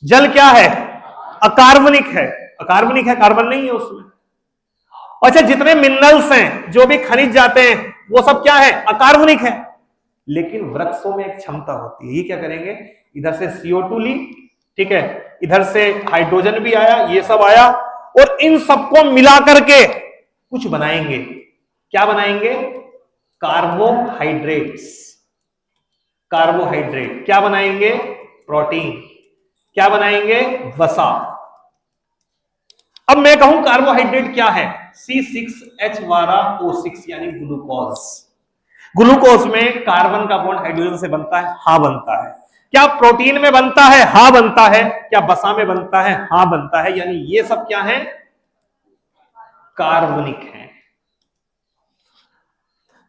जल क्या है? अकार्बनिक है। अकार्बनिक है, कार्बन नहीं है उसमें। अच्छा, जितने मिनरल्स हैं, जो भी खनिज जाते हैं, वो सब क्या है? अकार्बनिक है। लेकिन वृक्षों में एक क्षमता होती है, ये क्या करेंगे? इधर से CO2 ली, ठीक है, इधर से हाइड्रोजन भी आया, ये सब आया, और इन सबको मिला करके कुछ बनाएंगे। क्या बनाएंगे? कार्बोहाइड्रेट्स। कार्बोहाइड्रेट क्या बनाएंगे? प्रोटीन। क्या बनाएंगे? वसा। अब मैं कहूं कार्बोहाइड्रेट क्या है? C6H12O6 यानी ग्लूकोज। ग्लूकोज में कार्बन का बॉन्ड हाइड्रोजन से बनता है? हाँ बनता है। क्या प्रोटीन में बनता है? हाँ बनता है। क्या वसा में बनता है? हाँ बनता है। यानी ये सब क्या है? कार्बनिक है।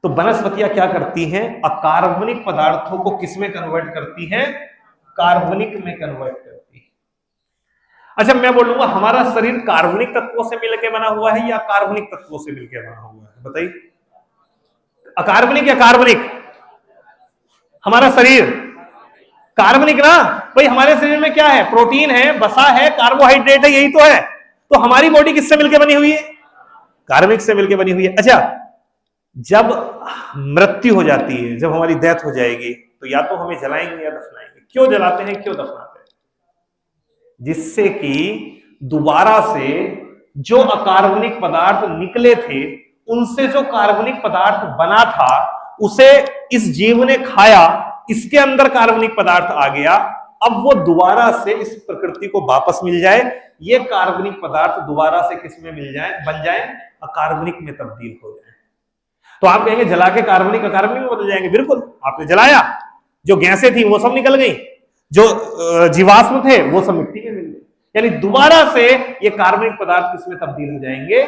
तो वनस्पतियां क्या करती हैं? अकार्बनिक पदार्थों को किसमें कन्वर्ट करती हैं? कार्बनिक में कन्वर्ट करती है। अच्छा, मैं बोलूंगा हमारा शरीर कार्बनिक तत्वों से मिलकर बना हुआ है या कार्बनिक तत्वों से मिलकर बना हुआ है? बताइए, अकार्बनिक या कार्बनिक? हमारा शरीर कार्बनिक ना भाई। हमारे शरीर में क्या है? प्रोटीन है, वसा है, कार्बोहाइड्रेट है, यही तो है। तो हमारी बॉडी किससे मिलकर बनी हुई है? कार्बनिक से मिलकर बनी हुई है। अच्छा, जब मृत्यु हो जाती है, जब हमारी डेथ हो जाएगी, तो या तो हमें जलाएंगे या दफनाएंगे। क्यों जलाते हैं, क्यों दफनाते हैं? जिससे कि दोबारा से जो अकार्बनिक पदार्थ निकले थे, उनसे जो कार्बनिक पदार्थ बना था, उसे इस जीव ने खाया, इसके अंदर कार्बनिक पदार्थ आ गया। अब वो दोबारा से इस प्रकृति को वापस मिल जाए, ये कार्बनिक पदार्थ दोबारा से किस में मिल जाए? बन जाए, अकार्बनिक में तब्दील हो जाए। तो आप कहेंगे जला के कार्बनिक अकार्बनिक में बदल जाएंगे, बिल्कुल। आपने जलाया, जो गैसें थी वो सब निकल गई, जो जीवाश्म थे वो सब मिट्टी में मिल गए, यानी दोबारा से ये कार्बनिक पदार्थ किसमें तब्दील हो जाएंगे,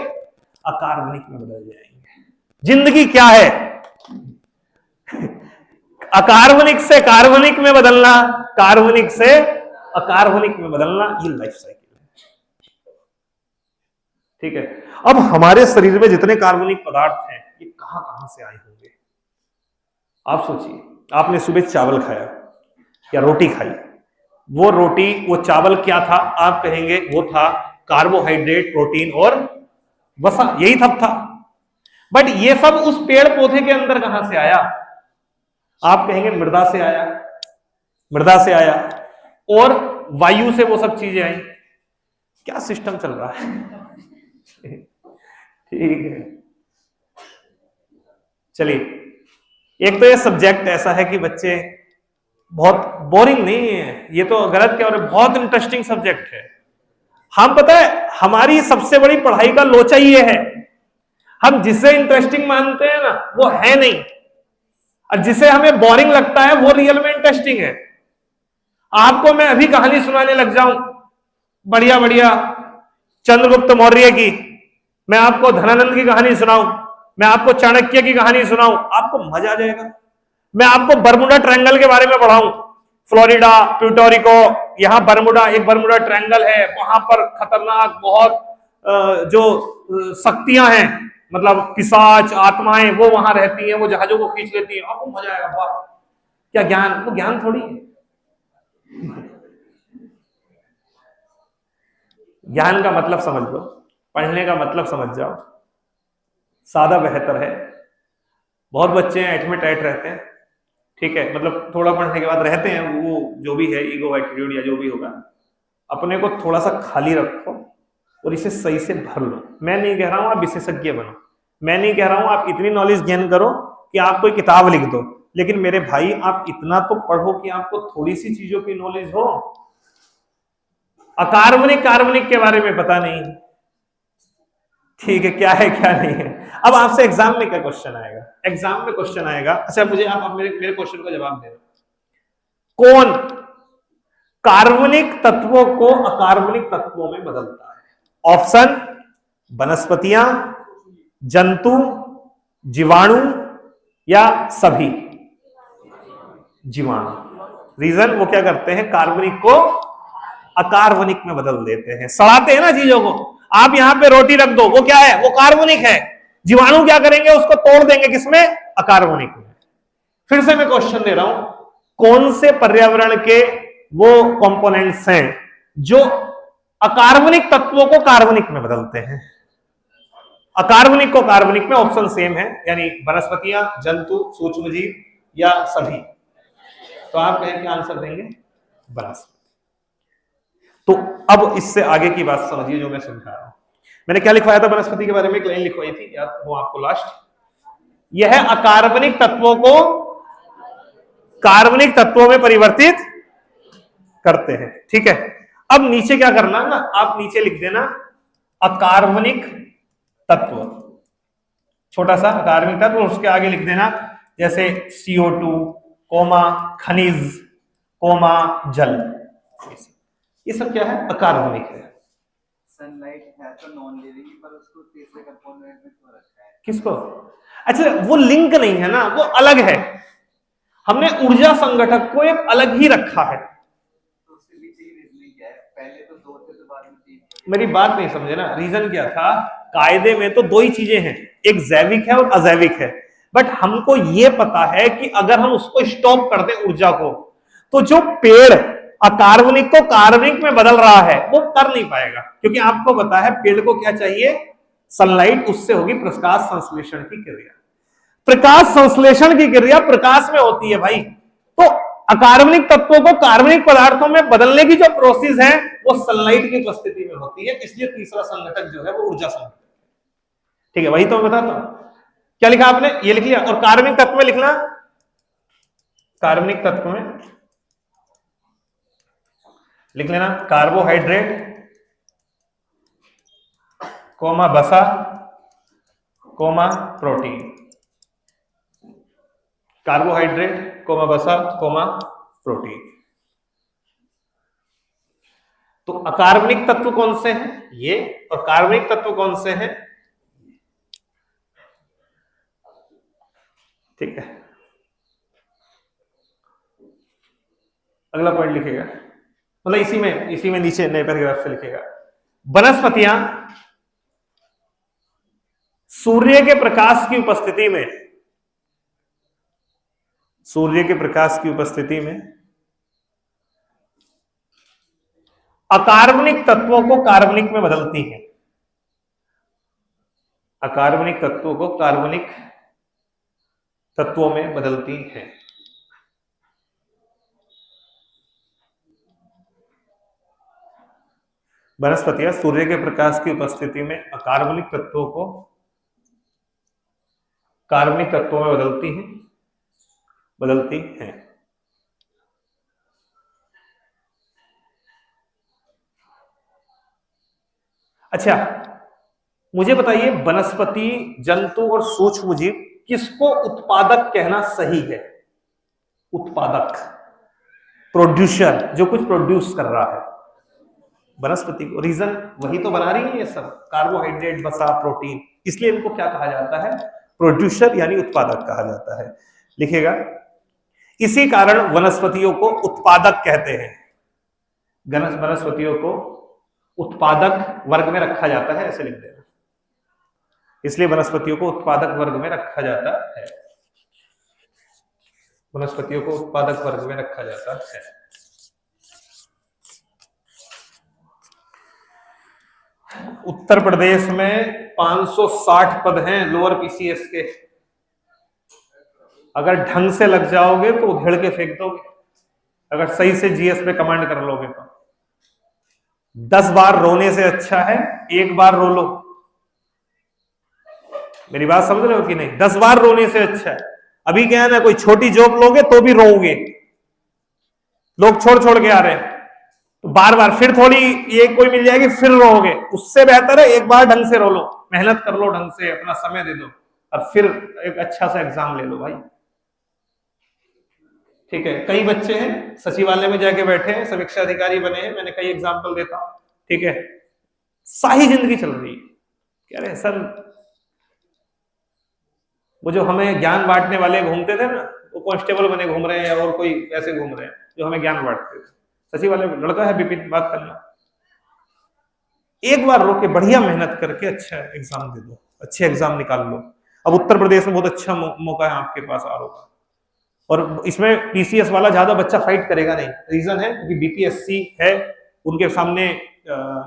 अकार्बनिक में बदल जाएंगे। जिंदगी क्या है, अकार्बनिक से कार्बनिक में बदलना, कार्बनिक से अकार्बनिक में बदलना, ये लाइफ साइकिल है। ठीक है, अब हमारे शरीर में जितने कार्बनिक पदार्थ हैं ये कहां कहां से आए होंगे। आप सोचिए, आपने सुबह चावल खाया या रोटी खाई, वो रोटी वो चावल क्या था, आप कहेंगे वो था कार्बोहाइड्रेट, प्रोटीन और वसा, यही सब था। बट ये सब उस पेड़ पौधे के अंदर कहां से आया, आप कहेंगे मृदा से आया, मृदा से आया, और वायु से वो सब चीजें आई। क्या सिस्टम चल रहा है। ठीक है, चलिए, एक तो ये सब्जेक्ट ऐसा है कि बच्चे बहुत बोरिंग नहीं है, ये तो गलत क्या हो रहा है, बहुत इंटरेस्टिंग सब्जेक्ट है। हम पता है हमारी सबसे बड़ी पढ़ाई का लोचा ये है, हम जिसे इंटरेस्टिंग मानते हैं ना वो है नहीं, और जिसे हमें बोरिंग लगता है वो रियल में इंटरेस्टिंग है। आपको मैं अभी कहानी सुनाने लग जाऊं बढ़िया बढ़िया चंद्रगुप्त मौर्य की, मैं आपको धनानंद की कहानी सुनाऊं, मैं आपको चाणक्य की कहानी सुनाऊं, आपको मजा आ जाएगा। मैं आपको बरमुडा ट्रायंगल के बारे में पढ़ाऊं, फ्लोरिडा, प्यूटोरिको, यहां बरमुडा, एक बरमुडा ट्रायंगल है, वहां पर खतरनाक बहुत जो शक्तियां हैं, मतलब पिशाच आत्माएं वो वहां रहती हैं, वो जहाजों को खींच लेती हैं, आपको मजा आएगा। वाह क्या ज्ञान, वो ज्ञान थोड़ी है। ज्ञान का मतलब समझ लो, पढ़ने का मतलब समझ जाओ, सादा बेहतर है। बहुत बच्चे हैं एटमेट एट रहते हैं, ठीक है, मतलब थोड़ा पढ़ने के बाद रहते हैं, वो जो भी है ईगो एटीट्यूड या जो भी होगा, अपने को थोड़ा सा खाली रखो और इसे सही से भर लो। मैं नहीं कह रहा हूं आप विशेषज्ञ बनो, मैं नहीं कह रहा हूं आप इतनी नॉलेज गेन करो कि आप कोई किताब लिख दो, लेकिन मेरे भाई आप इतना तो पढ़ो कि आपको थोड़ी सी चीजों की नॉलेज हो। अकार्बनिक कार्बनिक के बारे में पता नहीं, ठीक है, क्या है क्या नहीं है। अब आपसे एग्जाम में क्या क्वेश्चन आएगा, एग्जाम में क्वेश्चन आएगा, अच्छा मुझे आप मेरे क्वेश्चन का जवाब देना, कौन कार्बनिक तत्वों को अकार्बनिक तत्वों में बदलता है। ऑप्शन, वनस्पतियां, जंतु, जीवाणु या सभी। जीवाणु। रीजन, वो क्या करते हैं, कार्बनिक को अकार्बनिक में बदल देते हैं, सड़ाते हैं ना चीजों को। आप यहां पे रोटी रख दो, वो क्या है, वो कार्बनिक है, जीवाणु क्या करेंगे, उसको तोड़ देंगे किसमें, अकार्बनिक में। फिर से मैं क्वेश्चन दे रहा हूं, कौन से पर्यावरण के वो कंपोनेंट्स हैं जो अकार्बनिक तत्वों को कार्बनिक में बदलते हैं। अकार्बनिक को कार्बनिक में, ऑप्शन सेम है, यानी वनस्पतियां, जंतु, सूक्ष्मजीव या सभी। तो आप कहें क्या आंसर देंगे, वनस्पति। तो अब इससे आगे की बात समझिए जो मैं समझा रहा हूं। मैंने क्या लिखवाया था वनस्पति के बारे में, एक लाइन लिखवाई थी, याद हो आपको लास्ट, यह अकार्बनिक तत्वों को कार्बनिक तत्वों में परिवर्तित करते हैं, ठीक है। अब नीचे क्या करना ना, आप नीचे लिख देना अकार्बनिक तत्व, छोटा सा अकार्बनिक तत्व, उसके आगे लिख देना जैसे CO2, कोमा खनिज, कोमा जल, ये सब क्या है, अकार्बनिक है। सनलाइट है तो नॉन लिविंग, पर उसको तीसरे कंपोनेंट में क्यों रखा है, किसको, अच्छा वो लिंक नहीं है ना, वो अलग है, हमने ऊर्जा संगठक को एक अलग ही रखा है। तो उसके पीछे की रीजनिंग क्या है, पहले तो दो थे तो बाद में तीन। मेरी बात नहीं समझे ना, रीजन क्या था, कायदे में तो दो ही चीजें हैं, एक जैविक है और अजैविक है, बट हमको यह पता है कि अगर हम उसको स्टॉप कर दें ऊर्जा को, तो जो पेड़ अकार्बनिक को कार्बनिक में बदल रहा है वो कर नहीं पाएगा, क्योंकि आपको पता है पेड़ को क्या चाहिए, सनलाइट, उससे होगी प्रकाश संश्लेषण की क्रिया। प्रकाश संश्लेषण की क्रिया प्रकाश में होती है भाई, तो अकार्बनिक तत्वों को कार्बनिक पदार्थों में बदलने की जो प्रोसेस है वो सनलाइट की उपस्थिति में होती है, इसलिए तीसरा संघटक जो है वो ऊर्जा संघटक, ठीक है, वही तो मैं बताता हूं। क्या लिखा आपने, ये लिख लिया, और कार्बनिक तत्व में लिखना, कार्बनिक तत्व में लिख लेना कार्बोहाइड्रेट, कोमा वसा, कोमा प्रोटीन, कार्बोहाइड्रेट कोमा वसा कोमा प्रोटीन। तो अकार्बनिक तत्व कौन से हैं ये, और कार्बनिक तत्व कौन से हैं, ठीक है। अगला पॉइंट लिखेगा, मतलब इसी में नीचे नए पैराग्राफ से लिखेगा, वनस्पतियां सूर्य के प्रकाश की उपस्थिति में, सूर्य के प्रकाश की उपस्थिति में अकार्बनिक तत्वों को कार्बनिक में बदलती हैं, अकार्बनिक तत्वों को कार्बनिक तत्वों में बदलती हैं। वनस्पतियां सूर्य के प्रकाश की उपस्थिति में अकार्बनिक तत्वों को कार्बनिक तत्वों में बदलती हैं। अच्छा, मुझे बताइए वनस्पति, जंतु और सूक्ष्म जीव किसको उत्पादक कहना सही है? उत्पादक, प्रोड्यूसर, जो कुछ प्रोड्यूस कर रहा है, वनस्पति को। रीजन वही तो बना रही है ये सब, कार्बोहाइड्रेट, वसा, प्रोटीन, इसलिए इनको क्या कहा जाता है? प्रोड्यूसर यानी उत्पादक कहा जाता है। लिखेगा, इसी कारण वनस्पतियों को उत्पादक कहते हैं, वनस्पतियों को उत्पादक वर्ग में रखा जाता है, ऐसे लिख देना। इसलिए वनस्पतियों को उत्पादक वर्ग में रखा जाता है, वनस्पतियों को उत्पादक वर्ग में रखा जाता है। उत्तर प्रदेश में 560 पद हैं लोअर पीसीएस के, अगर ढंग से लग जाओगे तो उधेड़ के फेंक दोगे, अगर सही से जीएस पे कमांड कर लोगे तो। 10 बार रोने से अच्छा है 1 बार रो लो, मेरी बात समझ रहे हो कि नहीं? 10 बार रोने से अच्छा है। अभी क्या है ना, कोई छोटी जॉब लोगे तो भी रोओगे, लोग छोड़ के आ रहे हैं, तो बार बार फिर थोड़ी ये कोई मिल जाएगी फिर रोओगे, उससे बेहतर है एक बार ढंग से रो लो, मेहनत कर लो, ढंग से अपना समय दे दो, और फिर एक अच्छा सा एग्जाम ले लो भाई, ठीक है। कई बच्चे हैं सचिवालय में जाके बैठे हैं, समीक्षा अधिकारी बने हैं, मैंने कई एग्जाम्पल देता हूं, ठीक है, शाही जिंदगी चल रही है, कह रहे सर वो जो हमें ज्ञान बांटने वाले घूमते थे ना, वो कांस्टेबल बने घूम रहे हैं, और कोई ऐसे घूम रहे हैं जो हमें ज्ञान बांटते थे। सचिवालय में लड़का है विपिन, बात करना, एक बार रो के बढ़िया मेहनत करके अच्छा एग्जाम दे दो, अच्छे एग्जाम निकाल लो। अब उत्तर प्रदेश में बहुत अच्छा मौका है आपके पास आरओ का, और इसमें पीसीएस वाला ज्यादा बच्चा फाइट करेगा नहीं, रीजन है कि बीपीएससी है उनके सामने,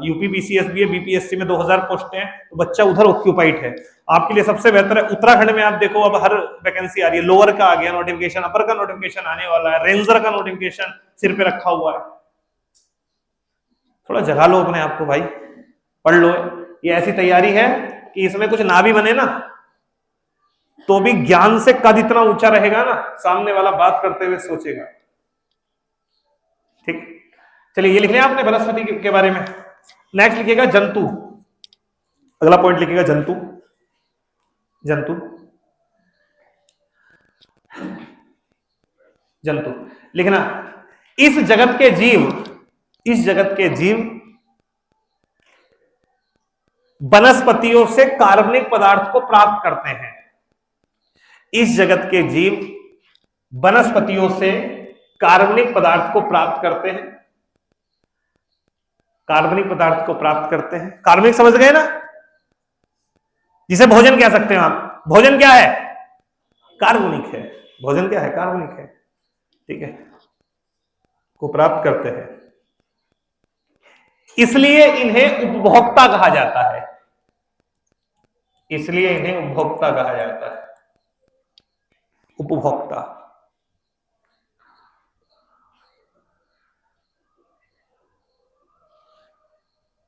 यूपी पीसीएस भी है, बीपीएससी में 2000 पोस्टें हैं, तो बच्चा उधर ऑक्यूपाइड है। आपके लिए सबसे बेहतर है उत्तराखंड में, आप देखो अब हर वैकेंसी आ रही है, लोअर का आ गया नोटिफिकेशन, अपर का नोटिफिकेशन आने वाला है, रेंजर का नोटिफिकेशन सिर पे रखा हुआ है। थोड़ा जगा लो अपने आप को भाई, पढ़ लो, ये ऐसी तैयारी है कि इसमें कुछ ना भी बने ना तो भी ज्ञान से कद इतना ऊंचा रहेगा ना, सामने वाला बात करते हुए सोचेगा, ठीक। चलिए ये लिख लिया आपने वनस्पति के बारे में। नेक्स्ट लिखिएगा जंतु, अगला पॉइंट लिखिएगा जंतु। जंतु जंतु लिखना, इस जगत के जीव वनस्पतियों से कार्बनिक पदार्थ को प्राप्त करते हैं। इस जगत के जीव वनस्पतियों से कार्बनिक पदार्थ को प्राप्त करते हैं, कार्बनिक पदार्थ को प्राप्त करते हैं। कार्बनिक समझ गए ना, जिसे भोजन कह सकते हैं आप। भोजन क्या है? कार्बनिक है। भोजन क्या है? कार्बनिक है, ठीक है, को प्राप्त करते हैं, इसलिए इन्हें उपभोक्ता कहा जाता है, इसलिए इन्हें उपभोक्ता कहा जाता है, उपभोक्ता।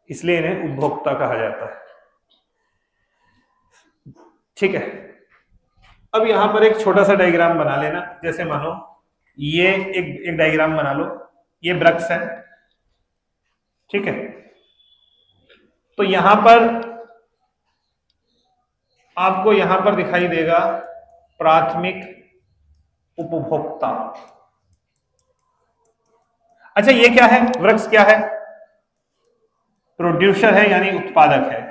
इसलिए इन्हें उपभोक्ता कहा जाता है, ठीक है। अब यहां पर एक छोटा सा डायग्राम बना लेना, जैसे मानो ये एक डायग्राम बना लो, ये वृक्ष है, ठीक है। तो यहां पर आपको यहां पर दिखाई देगा प्राथमिक उपभोक्ता। अच्छा ये क्या है, वृक्ष क्या है? प्रोड्यूसर है यानी उत्पादक है,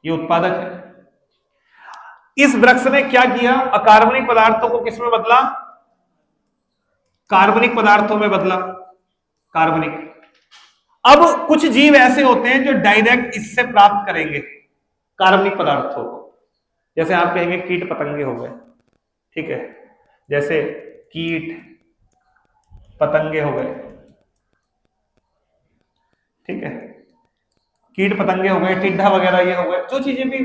ये उत्पादक है। इस वृक्ष ने क्या किया, अकार्बनिक पदार्थों को किसमें बदला? कार्बनिक पदार्थों में बदला, कार्बनिक। अब कुछ जीव ऐसे होते हैं जो डायरेक्ट इससे प्राप्त करेंगे कार्बनिक पदार्थों को, जैसे आप कहेंगे कीट पतंगे हो गए, ठीक है, जैसे कीट पतंगे हो गए, ठीक है, कीट पतंगे हो गए, टिड्डा वगैरह ये हो गए, जो चीजें भी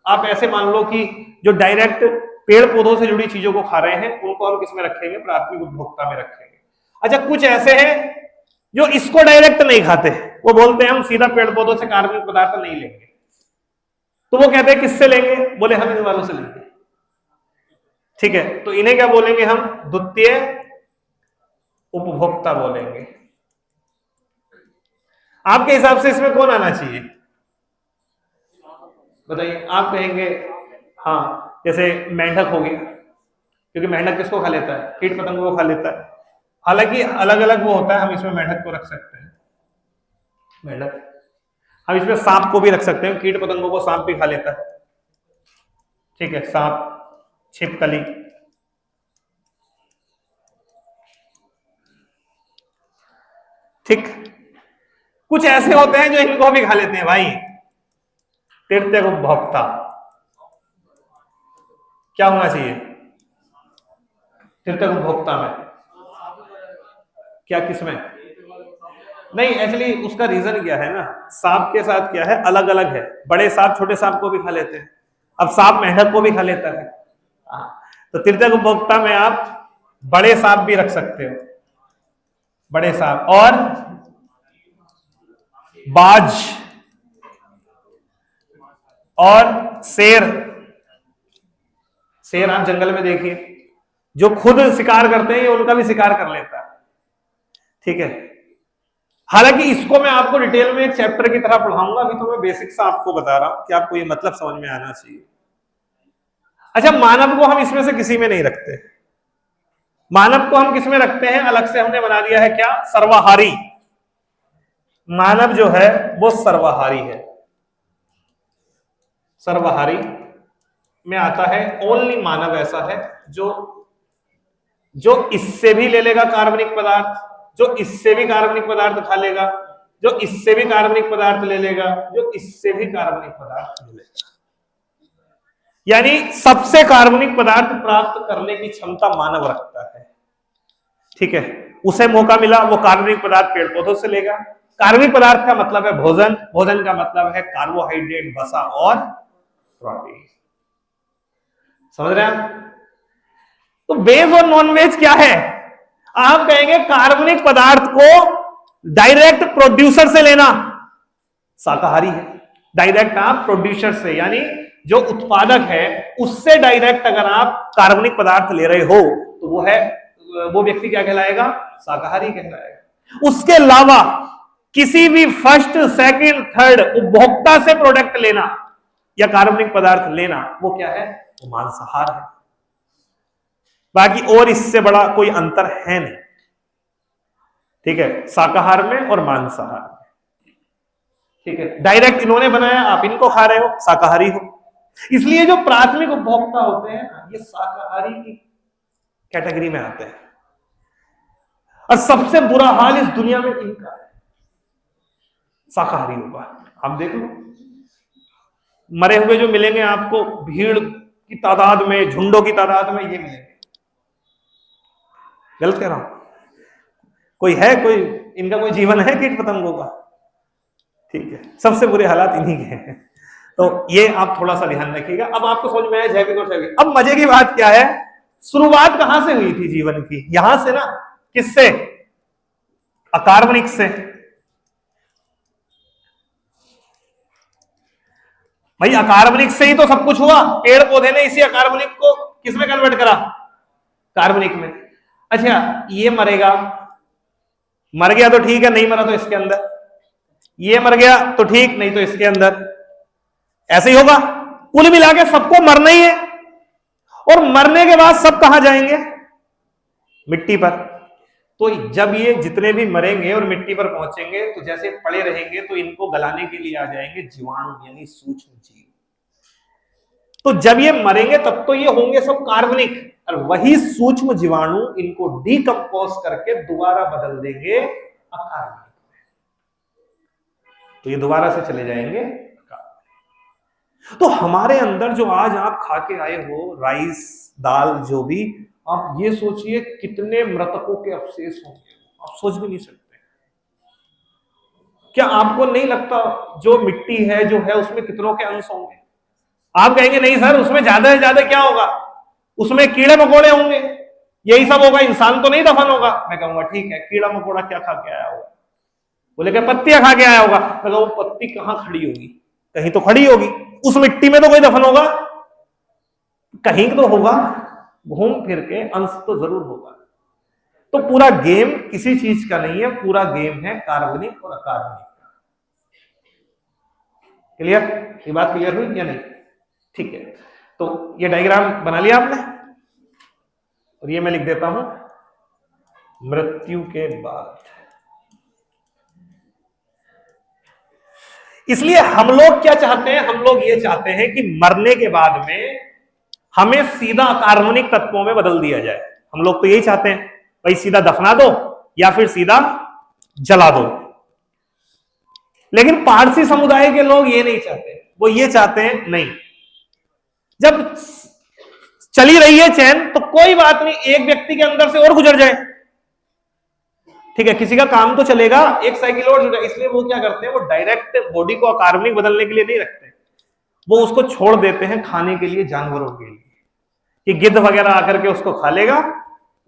आप ऐसे मान लो कि जो डायरेक्ट पेड़ पौधों से जुड़ी चीजों को खा रहे हैं, उनको हम किसमें रखेंगे? प्राथमिक उपभोक्ता में रखेंगे। अच्छा कुछ ऐसे हैं जो इसको डायरेक्ट नहीं खाते, वो बोलते हैं हम सीधा पेड़ पौधों से कार्बनिक पदार्थ नहीं लेंगे, तो वो कहते हैं किससे लेंगे? बोले हम इन वालों से लेंगे, ठीक है, तो इन्हें क्या बोलेंगे हम? द्वितीय उपभोक्ता बोलेंगे। आपके हिसाब से इसमें कौन आना चाहिए बताइए? आप कहेंगे हाँ, जैसे मेंढक हो गया, क्योंकि मेंढक किसको खा लेता है? कीट पतंगों को खा लेता है। हालांकि अलग अलग वो होता है, हम इसमें मेंढक को रख सकते हैं, मेंढक। हम इसमें सांप को भी रख सकते हैं, कीट पतंगों को सांप भी खा लेता है, ठीक है, सांप, छिपकली, ठीक। कुछ ऐसे होते हैं जो इनको भी खा लेते हैं भाई, तृतीय उपभोक्ता क्या होना चाहिए तृतीय उपभोक्ता में? क्या, किसमें? नहीं, एक्चुअली उसका रीजन क्या है ना, सांप के साथ क्या है, अलग अलग है। बड़े सांप छोटे सांप को भी खा लेते हैं, अब सांप मेंढक को भी खा लेता है। तो तृतीय उपभोक्ता में आप बड़े सांप भी रख सकते हो, बड़े सांप, और बाज और शेर। शेर आप जंगल में देखिए, जो खुद शिकार करते हैं उनका भी शिकार कर लेता है, ठीक है। हालांकि इसको मैं आपको डिटेल में एक चैप्टर की तरह पढ़ाऊंगा, अभी तो मैं बेसिक सा आपको बता रहा हूं कि आपको ये मतलब समझ में आना चाहिए। अच्छा, मानव को हम इसमें से किसी में नहीं रखते, मानव को हम किस में रखते हैं? अलग से हमने बना दिया है क्या? सर्वाहारी। मानव जो है वो सर्वाहारी है, सर्वाहारी में आता है। ओनली मानव ऐसा है जो इससे भी ले लेगा कार्बनिक पदार्थ, जो इससे भी कार्बनिक पदार्थ खा लेगा, जो इससे भी कार्बनिक पदार्थ ले लेगा, जो इससे भी कार्बनिक पदार्थ ले लेगा। यानी सबसे कार्बनिक पदार्थ प्राप्त करने की क्षमता मानव रखता है, ठीक है। उसे मौका मिला, वो कार्बनिक पदार्थ पेड़ पौधों से लेगा। कार्बनिक पदार्थ का मतलब है भोजन, भोजन का मतलब है कार्बोहाइड्रेट, वसा और प्रोटीन। समझ रहे हैं आप? तो वेज और नॉन वेज क्या है? आप कहेंगे कार्बनिक पदार्थ को डायरेक्ट प्रोड्यूसर से लेना शाकाहारी है। डायरेक्ट आप प्रोड्यूसर से, यानी जो उत्पादक है उससे डायरेक्ट अगर आप कार्बनिक पदार्थ ले रहे हो तो वो व्यक्ति क्या कहलाएगा? शाकाहारी कहलाएगा। उसके अलावा किसी भी फर्स्ट, सेकंड, थर्ड उपभोक्ता से प्रोडक्ट लेना या कार्बनिक पदार्थ लेना, वो क्या है? वो मांसाहार है। बाकी और इससे बड़ा कोई अंतर है नहीं, ठीक है, शाकाहार में और मांसाहार में, ठीक है। डायरेक्ट इन्होंने बनाया, आप इनको खा रहे हो, शाकाहारी हो। इसलिए जो प्राथमिक उपभोक्ता होते हैं ये शाकाहारी की कैटेगरी में आते हैं। और सबसे बुरा हाल इस दुनिया में इनका है, शाकाहारी होगा। आप देख लो, मरे हुए जो मिलेंगे आपको भीड़ की तादाद में, झुंडों की तादाद में ये मिलेंगे। गलत कह रहा हूं? कोई है, कोई इनका कोई जीवन है कीट पतंगों का? ठीक है, सबसे बुरे हालात इन्हीं के हैं। तो ये आप थोड़ा सा ध्यान रखिएगा। अब आपको समझ में आया जैविक और जैविक। अब मजे की बात क्या है, शुरुआत कहां से हुई थी जीवन की? यहां से ना। किससे? अकार्बनिक से। भाई अकार्बनिक से ही तो सब कुछ हुआ। पेड़ पौधे ने इसी अकार्बनिक को किसमें कन्वर्ट करा? कार्बनिक में। अच्छा, ये मरेगा, मर गया तो ठीक है, नहीं मरा तो इसके अंदर। ये मर गया तो ठीक, नहीं तो इसके अंदर। ऐसे ही होगा, कुल मिला के सबको मरना ही है। और मरने के बाद सब कहां जाएंगे? मिट्टी पर। तो जब ये जितने भी मरेंगे और मिट्टी पर पहुंचेंगे तो जैसे पड़े रहेंगे तो इनको गलाने के लिए आ जाएंगे जीवाणु यानी सूक्ष्म जीव। तो जब ये मरेंगे तब तो ये होंगे सब कार्बनिक, और वही सूक्ष्म जीवाणु इनको डीकंपोज करके दोबारा बदल देंगे अकार्बनिक। तो ये दोबारा से चले जाएंगे। तो हमारे अंदर जो आज आप खा के आए हो राइस दाल जो भी, आप ये सोचिए कितने मृतकों के अवशेष होंगे, आप सोच भी नहीं सकते। क्या आपको नहीं लगता जो मिट्टी है जो है उसमें कितनों के अंश होंगे? आप कहेंगे नहीं सर उसमें ज्यादा से ज्यादा क्या होगा, उसमें कीड़े मकोड़े होंगे, यही सब होगा, इंसान तो नहीं दफन होगा। मैं कहूंगा ठीक है, कीड़ा मकोड़ा क्या खा के आया होगा? बोले क्या पत्तियां खा के आया होगा? मैं कहूँ वो पत्ती कहां खड़ी होगी, कहीं तो खड़ी होगी, उस मिट्टी में तो कोई दफन होगा, कहीं तो होगा, घूम फिर के अंश तो जरूर होगा। तो पूरा गेम किसी चीज का नहीं है, पूरा गेम है कार्बनिक और अकार्बनिक का। क्लियर? ये बात क्लियर हुई या नहीं? ठीक है, तो ये डायग्राम बना लिया आपने, और ये मैं लिख देता हूं मृत्यु के बाद। इसलिए हम लोग क्या चाहते हैं, हम लोग ये चाहते हैं कि मरने के बाद में हमें सीधा कार्बनिक तत्वों में बदल दिया जाए। हम लोग तो यही चाहते हैं, भाई सीधा दफना दो या फिर सीधा जला दो। लेकिन पारसी समुदाय के लोग ये नहीं चाहते, वो ये चाहते हैं नहीं, जब चली रही है चैन तो कोई बात नहीं, एक व्यक्ति के अंदर से और गुजर जाए, ठीक है, किसी का काम तो चलेगा, एक साइकिल और जुड़ा। इसलिए वो क्या करते हैं, वो डायरेक्ट बॉडी को कार्बनिक बदलने के लिए नहीं रखते, वो उसको छोड़ देते हैं खाने के लिए जानवरों के लिए, कि गिद्ध वगैरह आकर के उसको खा लेगा,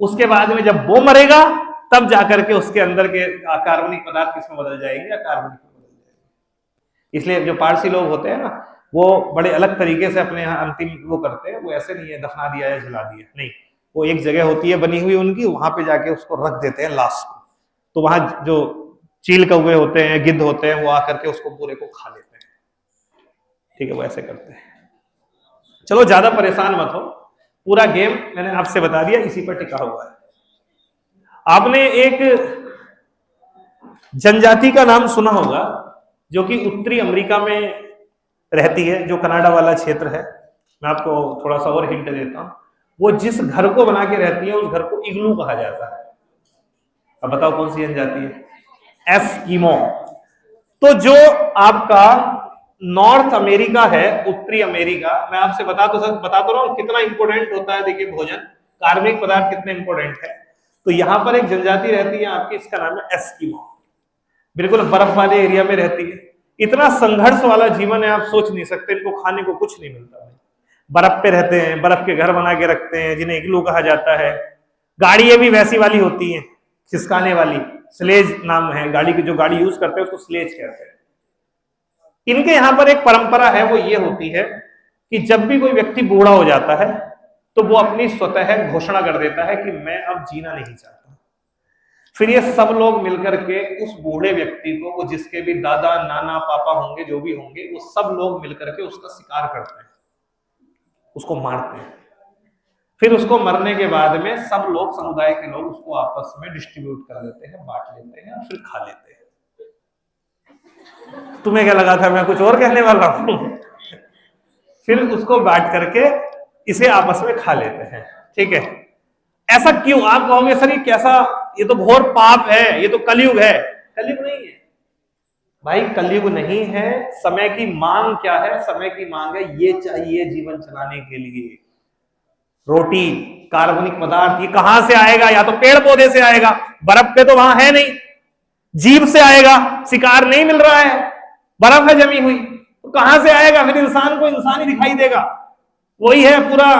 उसके बाद में जब वो मरेगा तब जाकर के उसके अंदर के कार्बनिक पदार्थ किसमें बदल जाएंगे, अकार्बनिक में बदल जाएंगे। इसलिए जो पारसी लोग होते हैं ना, वो बड़े अलग तरीके से अपने यहाँ अंतिम वो करते हैं, वो ऐसे नहीं है दफना दिया या जला दिया, नहीं, वो एक जगह होती है बनी हुई उनकी, वहां पे जाके उसको रख देते हैं लाश को, तो वहां जो चील कौवे होते हैं, गिद्ध होते हैं, वो आकर के उसको पूरे को खा लेते हैं। ठीक है, वो ऐसे करते हैं। चलो ज्यादा परेशान मत हो, पूरा गेम मैंने आपसे बता दिया, इसी पर टिका हुआ है। आपने एक जनजाति का नाम सुना होगा जो कि उत्तरी अमेरिका में रहती है, जो कनाडा वाला क्षेत्र है। मैं आपको थोड़ा सा और हिंट देता हूं, वो जिस घर को बना के रहती है उस घर को इग्लू कहा जाता है। अब बताओ कौन सी जनजाति है? एस्किमो। तो जो आपका नॉर्थ अमेरिका है, उत्तरी अमेरिका, मैं आपसे बता तो रहा हूं कितना इंपॉर्टेंट होता है। देखिए भोजन, कार्बनिक पदार्थ कितने इंपॉर्टेंट है। तो यहां पर एक जनजाति रहती है आपकी, इसका नाम है एस्किमो, बिल्कुल बर्फ वाले एरिया में रहती है। इतना संघर्ष वाला जीवन है, आप सोच नहीं सकते। इनको खाने को कुछ नहीं मिलता है, बर्फ पे रहते हैं, बर्फ के घर बना के रखते हैं जिन्हें इग्लू कहा जाता है। गाड़ियां भी वैसी वाली होती हैं, खिसकाने वाली, स्लेज नाम है गाड़ी की, जो गाड़ी यूज करते हैं उसको स्लेज कहते हैं। इनके यहां पर एक परंपरा है, वो ये होती है कि जब भी कोई व्यक्ति बूढ़ा हो जाता है तो वो अपनी स्वतः घोषणा कर देता है कि मैं अब जीना नहीं चाहता। फिर ये सब लोग मिलकर के उस बूढ़े व्यक्ति को, वो जिसके भी दादा नाना पापा होंगे, जो भी होंगे, वो सब लोग मिलकर के उसका शिकार करते हैं, उसको मारते हैं। फिर उसको मरने के बाद में सब लोग, समुदाय के लोग, उसको आपस में डिस्ट्रीब्यूट कर देते हैं, बांट लेते हैं और फिर खा लेते हैं। तुम्हें क्या लगा था मैं कुछ और कहने वाला हूं? फिर उसको बांट करके इसे आपस में खा लेते हैं। ठीक है, ऐसा क्यों? आप कहोगे सर ये कैसा, ये तो घोर पाप है, ये तो कलयुग है। कलयुग नहीं है भाई, कलयुग नहीं है। समय की मांग क्या है? समय की मांग है ये चाहिए जीवन चलाने के लिए। रोटी, कार्बनिक पदार्थ, ये कहां से आएगा? या तो पेड़ पौधे से आएगा, बर्फ पे तो वहां है नहीं, जीव से आएगा, शिकार नहीं मिल रहा है, बर्फ है जमी हुई, तो कहां से आएगा? फिर इंसान को इंसान ही दिखाई देगा, वही है, पूरा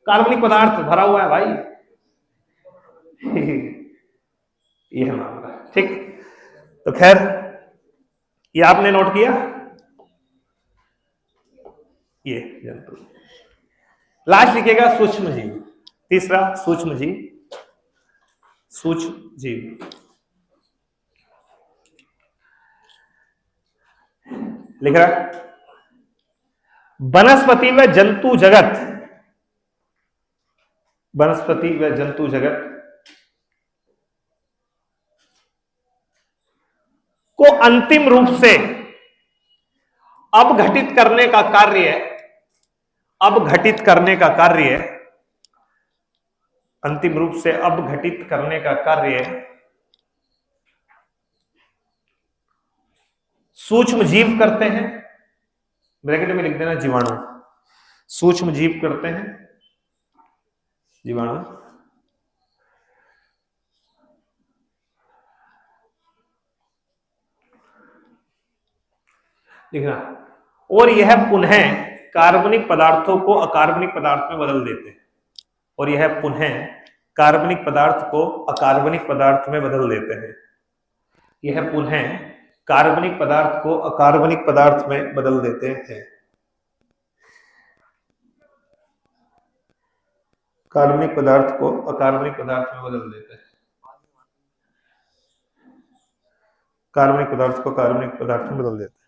कार्बनिक पदार्थ भरा हुआ है भाई। ये है मामला। ठीक, तो खैर ये आपने नोट किया, ये जंतु। लास्ट लिखिएगा सूक्ष्म जीव, तीसरा सूक्ष्म जीव। सूक्ष्म जीव लिख रहा, वनस्पति व जंतु जगत वनस्पति व जंतु जगत को अंतिम रूप से अपघटित करने का कार्य, अपघटित करने का कार्य, अंतिम रूप से अपघटित करने का कार्य सूक्ष्म जीव करते हैं। ब्रैकेट में लिख देना जीवाणु। सूक्ष्म जीव करते हैं, जीवाणु। देखना, और यह पुनः कार्बनिक पदार्थों को अकार्बनिक पदार्थ में बदल देते हैं। और यह पुनः कार्बनिक पदार्थ को अकार्बनिक पदार्थ में बदल देते हैं। यह पुनः कार्बनिक पदार्थ को अकार्बनिक पदार्थ में बदल देते हैं। कार्बनिक पदार्थ को अकार्बनिक पदार्थ में बदल देते हैं। कार्बनिक पदार्थ को कार्बनिक पदार्थ में बदल देते हैं।